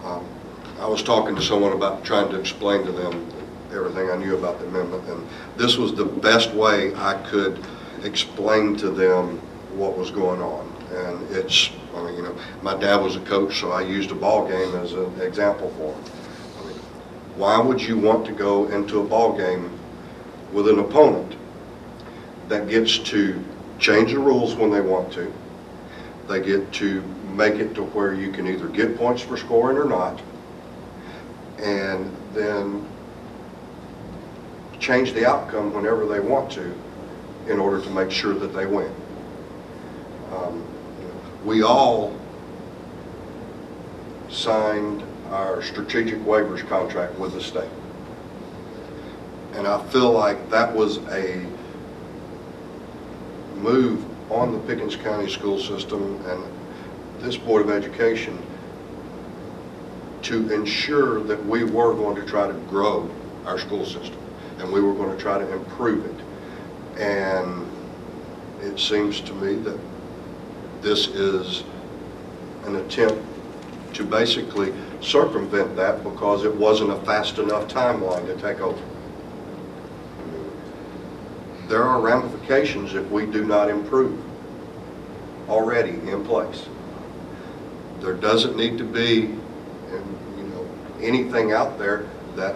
I was talking to someone about trying to explain to them everything I knew about the amendment, and this was the best way I could explain to them what was going on. And it's, I mean, you know, my dad was a coach, so I used a ball game as an example for him. I mean, why would you want to go into a ball game with an opponent that gets to change the rules when they want to? They get to make it to where you can either get points for scoring or not, and then change the outcome whenever they want to in order to make sure that they win. We all signed our strategic waivers contract with the state. And I feel like that was a move on the Pickens County school system and this Board of Education to ensure that we were going to try to grow our school system and we were going to try to improve it. And it seems to me that this is an attempt to basically circumvent that because it wasn't a fast enough timeline to take over. There are ramifications if we do not improve already in place. There doesn't need to be, anything out there that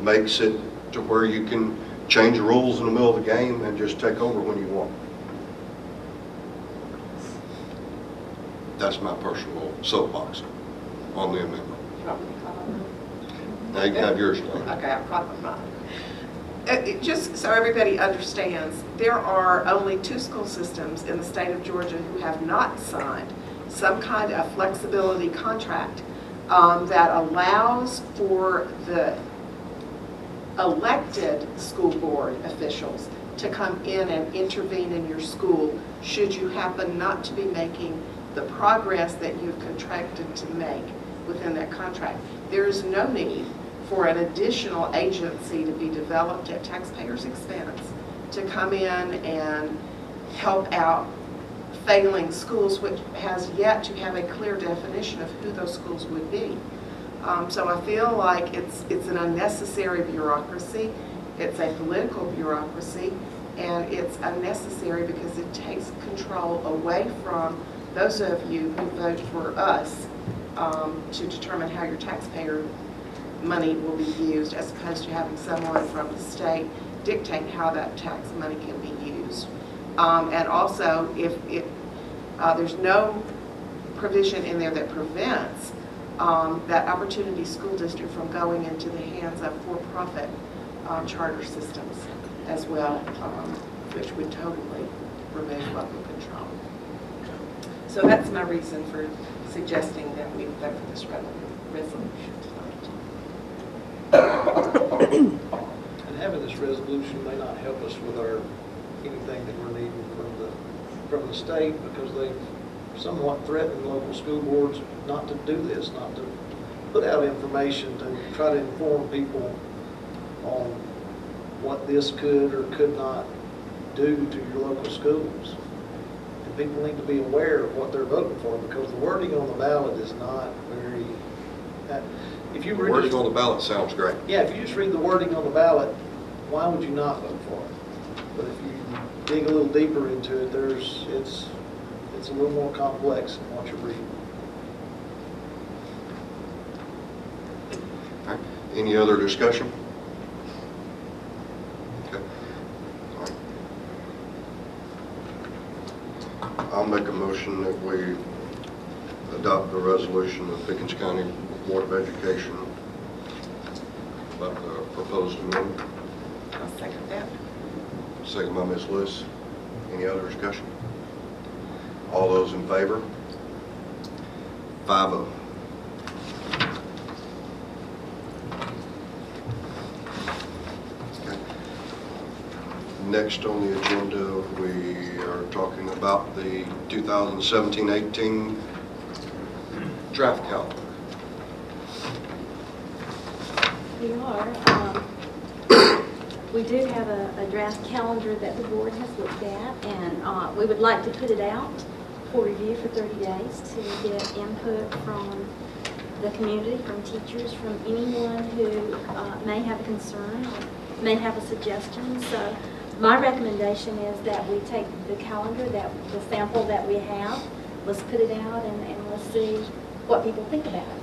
makes it to where you can change the rules in the middle of the game and just take over when you want. That's my personal soapbox on the amendment. Now you can have yours, Lee. Okay, I'll probably not. Just so everybody understands, there are only 2 school systems in the state of Georgia who have not signed some kind of flexibility contract that allows for the elected school board officials to come in and intervene in your school should you happen not to be making the progress that you've contracted to make within that contract. There is no need for an additional agency to be developed at taxpayers' expense to come in and help out failing schools, which has yet to have a clear definition of who those schools would be. So I feel like it's an unnecessary bureaucracy, it's a political bureaucracy, and it's unnecessary because it takes control away from those of you who vote for us to determine how your taxpayer money will be used, as opposed to having someone from the state dictate how that tax money can be used. And also, if there's no provision in there that prevents that Opportunity School District from going into the hands of for-profit charter systems. as well, which would totally remove local control. So that's my reason for suggesting that we vote for this resolution tonight. And having this resolution may not help us with anything that we're needing from the state, because they've somewhat threatened local school boards not to do this, not to put out information to try to inform people on what this could or could not do to your local schools. And people need to be aware of what they're voting for, because the wording on the ballot is not very, if you read Wording on the ballot sounds great. yeah, if you just read the wording on the ballot, why would you not vote for it? But if you dig a little deeper into it, it's a little more complex than what you're reading. Okay. Any other discussion? Okay. All right. I'll make a motion that we adopt the resolution of Pickens County Board of Education about the proposed amendment. I'll second that. Second by Ms. Lewis. Any other discussion? All those in favor? 5-0. Okay. Next on the agenda, we are talking about the 2017-18 draft calendar. We are. We do have a draft calendar that the board has looked at, and we would like to put it out for review for 30 days to get input from the community, from teachers, from anyone who may have a concern or may have a suggestion. So my recommendation is that we take the calendar, the sample that we have, let's put it out and let's see what people think about it.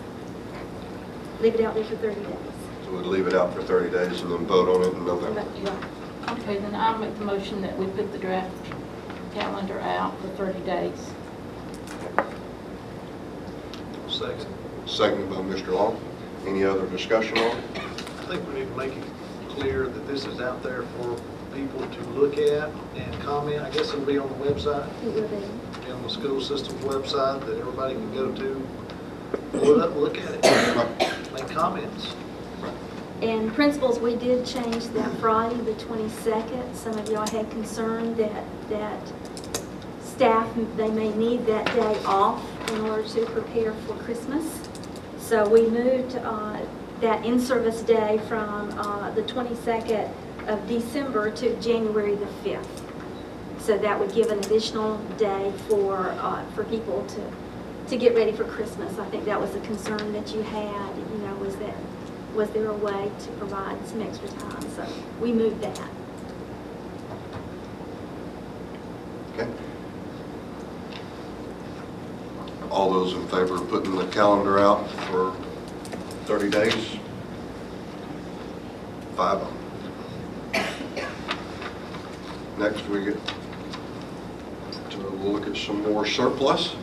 Leave it out there for 30 days. So we'll leave it out for 30 days and then vote on it in November. Okay, then I'll make the motion that we put the draft calendar out for 30 days. Second. Seconded by Mr. Long. Any other discussion on it? I think we need to make it clear that this is out there for people to look at and comment. I guess it'll be on the website. It will be. Be on the school system's website that everybody can go to, pull it up, look at it, make comments. And principals, we did change that Friday, the 22nd. Some of y'all had concern that staff, they may need that day off in order to prepare for Christmas. So we moved that in-service day from the 22nd of December to January the 5th. So that would give an additional day for people to get ready for Christmas. I think that was a concern that you had, was there a way to provide some extra time? So we moved that. Okay. All those in favor of putting the calendar out for 30 days? 5-0. Next, we get to look at some more surplus.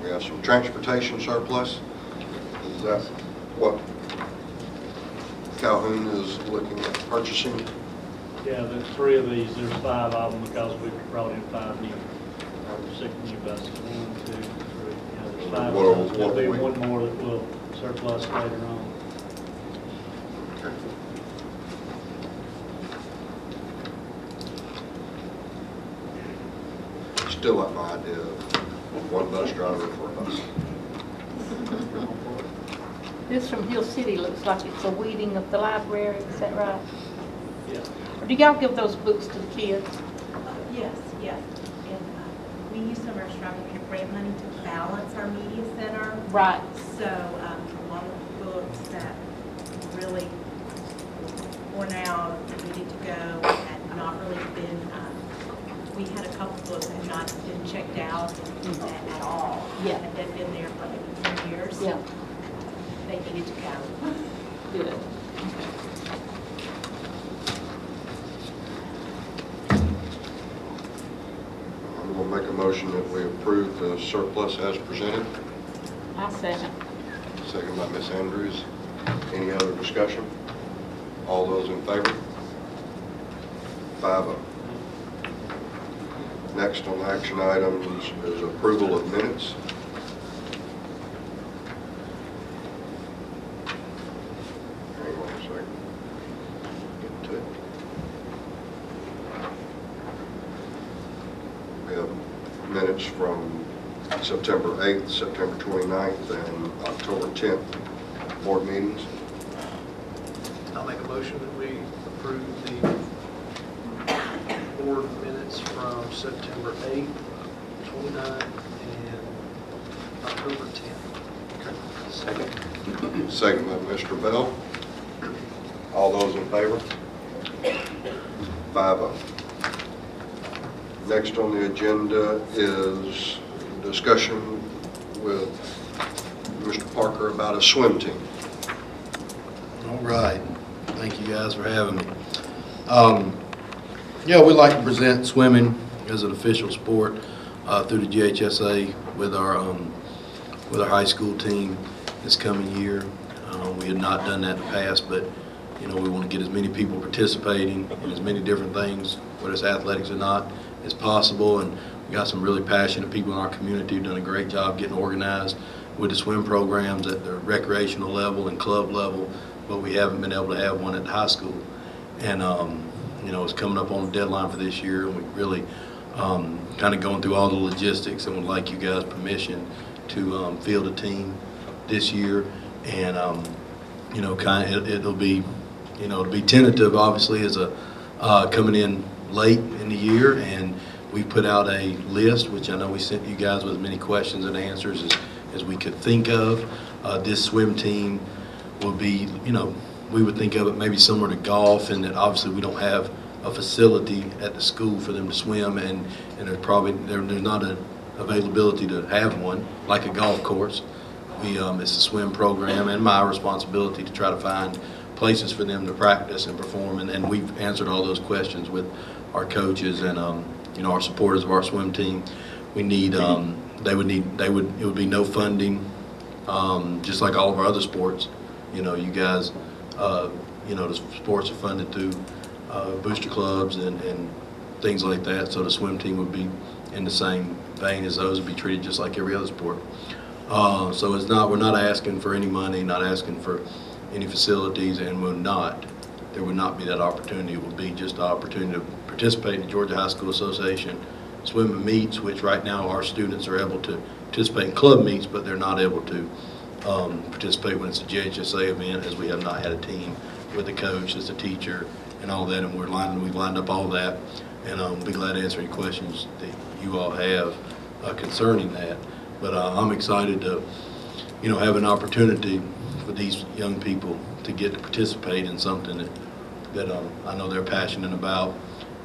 We have some transportation surplus. Is that what Calhoun is looking at purchasing? Yeah, there's 3 of these, there's 5 of them because we brought in 5 new, or 6 new buses. 1, 2, 3, yeah, there's 5 What- buses. There'll be what- 1 more that will surplus later on. Okay. Still like my idea of 1 bus driver for a bus. This from Hill City looks like it's a weeding of the library, is that right? Yeah. Or do y'all give those books to the kids? Yes. And we use some of our extravagant grant money to balance our media center. Right. So a lot of books that really worn out, needed to go, had not really been, we had a couple books that had not been checked out at all. Yeah. And they'd been there for maybe 10 years. Yeah. They needed to go. Good. motion that we approve the surplus as presented. I second. Second by Ms. Andrews. Any other discussion? All those in favor? 5-0. Next on action items is approval of minutes. Hang on a second. Get to it. We have minutes from September 8th, September 29th, and October 10th board meetings. I'll make a motion that we approve the board minutes from September 8th, 29th, and October 10th. Second. Second by Mr. Bell. All those in favor? 5-0. Next on the agenda is discussion with Mr. Parker about a swim team. All right. Thank you guys for having me. Yeah, we like to present swimming as an official sport through the GHSA with our high school team this coming year. We had not done that in the past, but you know, we want to get as many people participating in as many different things, whether it's athletics or not, as possible. And we got some really passionate people in our community who've done a great job getting organized with the swim programs at the recreational level and club level, but we haven't been able to have one at the high school. And you know, it's coming up on the deadline for this year, and we really kind of going through all the logistics and would like you guys' permission to field a team this year. And you know, it'll be, you know, it'll be tentative, obviously, as a coming in late in the year, and we put out a list, which I know we sent you guys with as many questions and answers as we could think of. This swim team will be, you know, we would think of it maybe similar to golf, and that obviously we don't have a facility at the school for them to swim, and there's probably there's not an availability to have one like a golf course. It's a swim program, and my responsibility to try to find places for them to practice and perform, and we've answered all those questions with our coaches and you know, our supporters of our swim team. We need it would be no funding, just like all of our other sports. You know, you guys, you know, the sports are funded through booster clubs and things like that, so the swim team would be in the same vein as those, would be treated just like every other sport. So we're not asking for any money, not asking for any facilities, and there would not be that opportunity. It would be just the opportunity to participate in the Georgia High School Association swimming meets, which right now our students are able to participate in club meets, but they're not able to participate when it's a GHSA event, as we have not had a team with a coach, as a teacher, and all that, and we've lined up all that, and I'll be glad to answer any questions that you all have concerning that. But I'm excited to, you know, have an opportunity for these young people to get to participate in something that I know they're passionate about.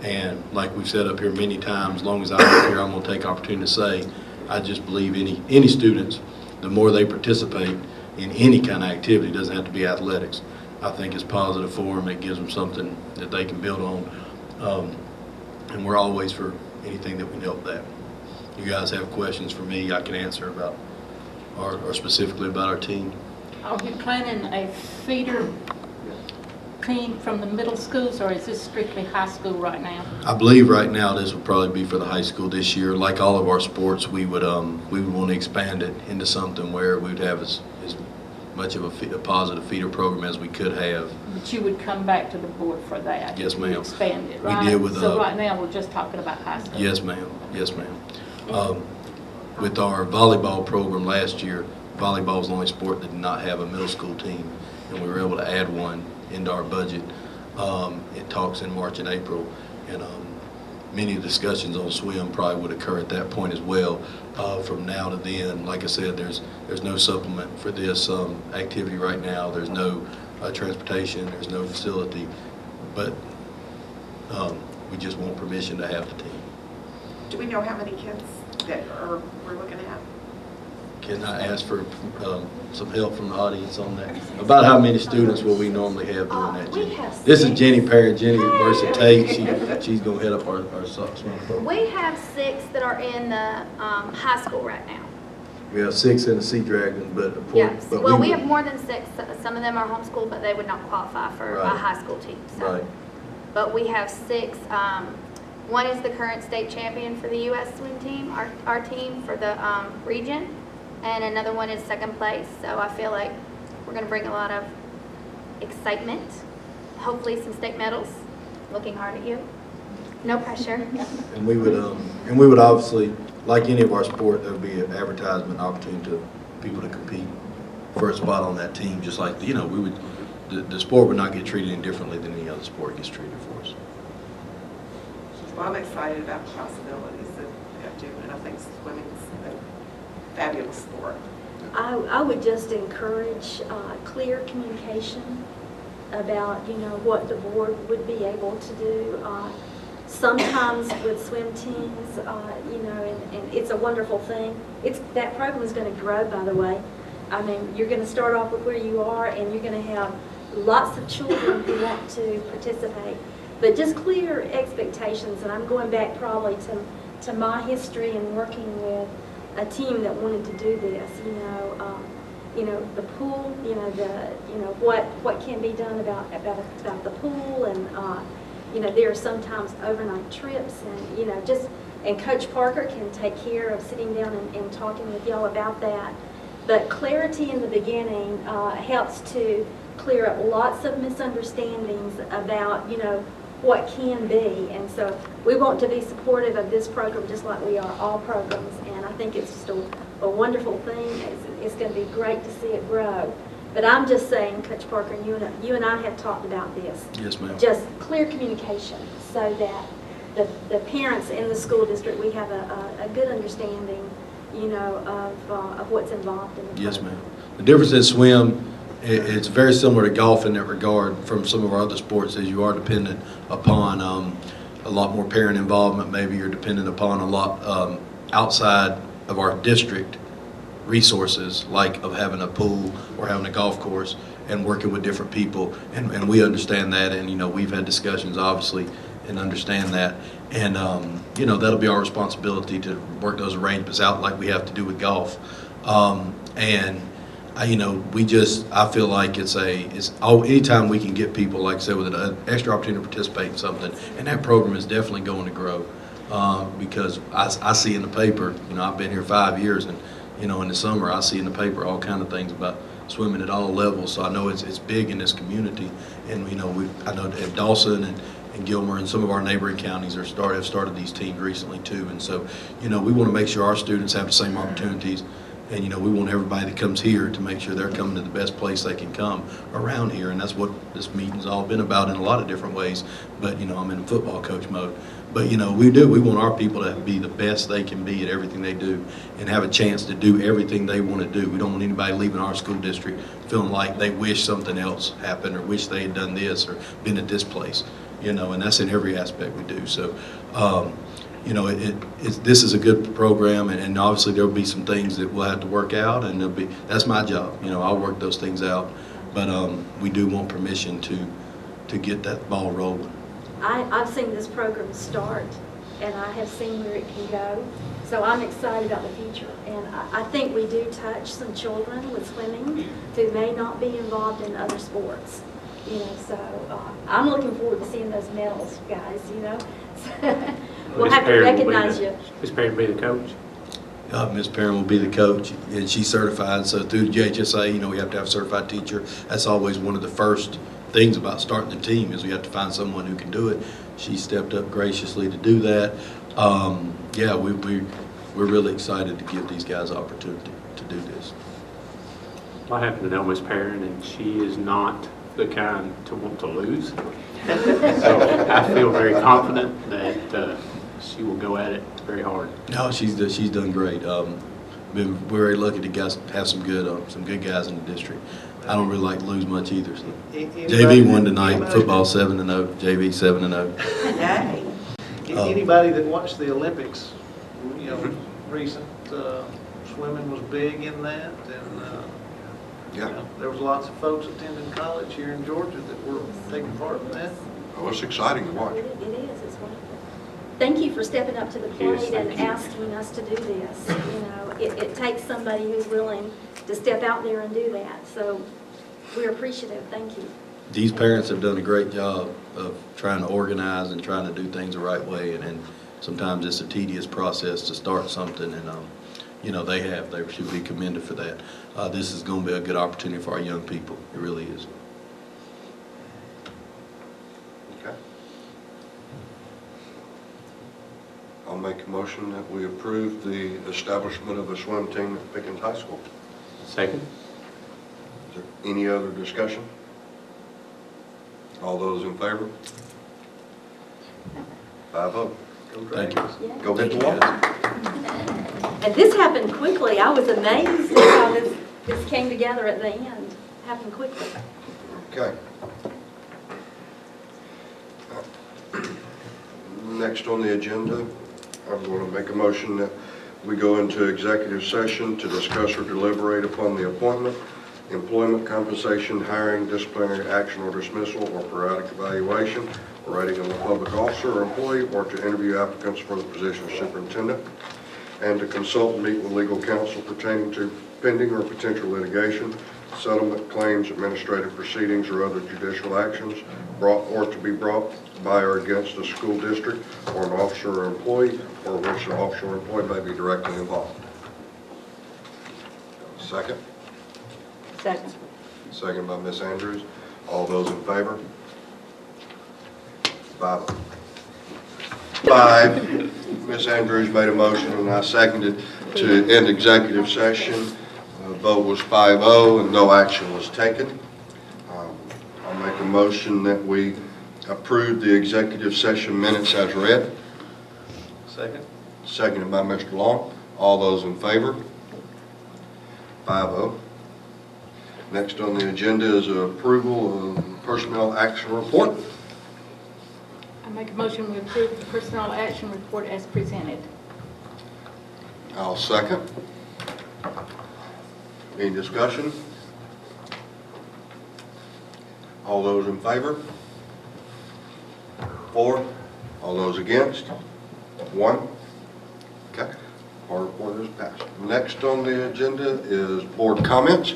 And like we've said up here many times, as long as I'm up here, I'm going to take opportunity to say, I just believe any students, the more they participate in any kind of activity, it doesn't have to be athletics, I think it's positive for them. It gives them something that they can build on. And we're always for anything that would help that. You guys have questions for me, I can answer about, or specifically about our team. Are you planning a feeder team from the middle schools, or is this strictly high school right now? I believe right now this would probably be for the high school this year. Like all of our sports, we would want to expand it into something where we would have as much of a positive feeder program as we could have. But you would come back to the board for that? Yes, ma'am. Expand it, right? We did with so right now we're just talking about high school? Yes, ma'am. Yes, ma'am. With our volleyball program last year, volleyball was the only sport that did not have a middle school team, and we were able to add one into our budget. It talks in March and April, and many discussions on swim probably would occur at that point as well. From now to then, like I said, there's no supplement for this activity right now. There's no transportation, there's no facility, but we just want permission to have the team. Do we know how many kids that we're looking at? Can I ask for some help from the audience on that? About how many students will we normally have doing that, Jenny? This is Jenny Perry. Jenny works at Tate. She's going to head up our swim program. We have 6 that are in the high school right now. We have 6 in the Sea Dragon, but Yes. but Well, we have more than 6. Some of them are homeschooled, but they would not qualify for Right. a high school team. So. Right. But we have 6. One is the current state champion for the U.S. swim team, our team for the region, and another one is second place. So I feel like we're going to bring a lot of excitement, hopefully some state medals. Looking hard at you. No pressure. And we would obviously, like any of our sport, there would be an advertisement opportunity to people to compete for a spot on that team, just like, we would, the sport would not get treated any differently than any other sport gets treated for us. Well, I'm excited about the possibilities that we have to, and I think swimming's a fabulous sport. I would just encourage clear communication about, what the board would be able to do. Sometimes with swim teams, and it's a wonderful thing. That program is going to grow, by the way. I mean, you're going to start off with where you are, and you're going to have lots of children who want to participate. But just clear expectations, and I'm going back probably to my history and working with a team that wanted to do this. The pool. What can be done about the pool, and there are sometimes overnight trips, and and Coach Parker can take care of sitting down and talking with y'all about that. But clarity in the beginning helps to clear up lots of misunderstandings about what can be. And so we want to be supportive of this program just like we are all programs, and I think it's just a wonderful thing. It's going to be great to see it grow. But I'm just saying, Coach Parker, you and I have talked about this. Yes, ma'am. Just clear communication so that the parents in the school district, we have a good understanding, of what's involved in the program. Yes, ma'am. The difference in swim, it's very similar to golf in that regard from some of our other sports, as you are dependent upon a lot more parent involvement. Maybe you're dependent upon a lot outside of our district resources, like of having a pool or having a golf course and working with different people. And we understand that, and we've had discussions, obviously, and understand that. And, that'll be our responsibility to work those arrangements out like we have to do with golf. I feel like anytime we can get people, like I said, with an extra opportunity to participate in something, and that program is definitely going to grow because I see in the paper, I've been here 5 years, and, in the summer, I see in the paper all kind of things about swimming at all levels. So I know it's big in this community, and I know at Dawson and Gilmer and some of our neighboring counties have started these teams recently too. And so, we want to make sure our students have the same opportunities. And, we want everybody that comes here to make sure they're coming to the best place they can come around here. And that's what this meeting's all been about in a lot of different ways. But, I'm in football coach mode. But, we want our people to be the best they can be at everything they do and have a chance to do everything they want to do. We don't want anybody leaving our school district feeling like they wish something else happened or wish they had done this or been at this place, and that's in every aspect we do. So, this is a good program, and obviously there'll be some things that we'll have to work out, and that's my job. I'll work those things out, but we do want permission to get that ball rolling. I've seen this program start, and I have seen where it can go. So I'm excited about the future, and I think we do touch some children with swimming who may not be involved in other sports. So I'm looking forward to seeing those medals, guys. We'll have to recognize you. Miss Perry will be the coach. Ms. Perrin will be the coach, and she's certified. So through the JHSA, we have to have a certified teacher. That's always one of the first things about starting the team is we have to find someone who can do it. She stepped up graciously to do that. We're really excited to give these guys opportunity to do this. I happen to know Miss Perrin, and she is not the kind to want to lose. So I feel very confident that she will go at it very hard. No, she's done great. Been very lucky to have some good guys in the district. I don't really like to lose much either. So. JV won tonight. Football 7-0. JV 7-0. Anybody that watched the Olympics, recent swimming was big in that, and Yeah. there was lots of folks attending college here in Georgia that were taking part in that. Oh, it's exciting to watch. It is, it's wonderful. Thank you for stepping up to the plate and asking us to do this. You know, it takes somebody who's willing to step out there and do that. So we're appreciative. Thank you. These parents have done a great job of trying to organize and trying to do things the right way, and sometimes it's a tedious process to start something, and you know, they should be commended for that. This is going to be a good opportunity for our young people. It really is. Okay. I'll make a motion that we approve the establishment of a swim team at Pickens High School. Second. Is there any other discussion? All those in favor? 5-0. Thank you. Go hit the wall. And this happened quickly. I was amazed at how this came together at the end. Happened quickly. Okay. Next on the agenda, I'm going to make a motion that we go into executive session to discuss or deliberate upon the appointment, employment, compensation, hiring, disciplinary action or dismissal, or periodic evaluation, or rating of a public officer or employee, or to interview applicants for the position of superintendent, and to consult and meet with legal counsel pertaining to pending or potential litigation, settlement, claims, administrative proceedings, or other judicial actions brought or to be brought by or against a school district or an officer or employee, or which the officer or employee may be directly involved. Second? Second. Second by Ms. Andrews. All those in favor? 5. Ms. Andrews made a motion and I seconded to end executive session. Vote was 5-0 and no action was taken. I'll make a motion that we approve the executive session minutes as read. Second. Seconded by Mr. Long. All those in favor? 5-0. Next on the agenda is approval of personnel action report. I make a motion we approve the personnel action report as presented. I'll second. Any discussion? All those in favor? 4. All those against? 1. Okay. Our report is passed. Next on the agenda is board comments.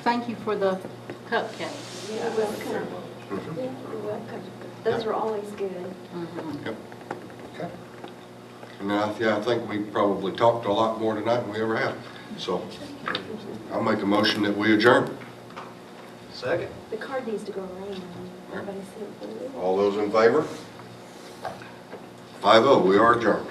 Thank you for the cupcakes. You're welcome. Yeah, you're welcome. Those are always good. Yep. Okay. And I think we probably talked a lot more tonight than we ever have. So I'll make a motion that we adjourn. Second. The card needs to go around. Everybody sit. All those in favor? 5-0. We are adjourned.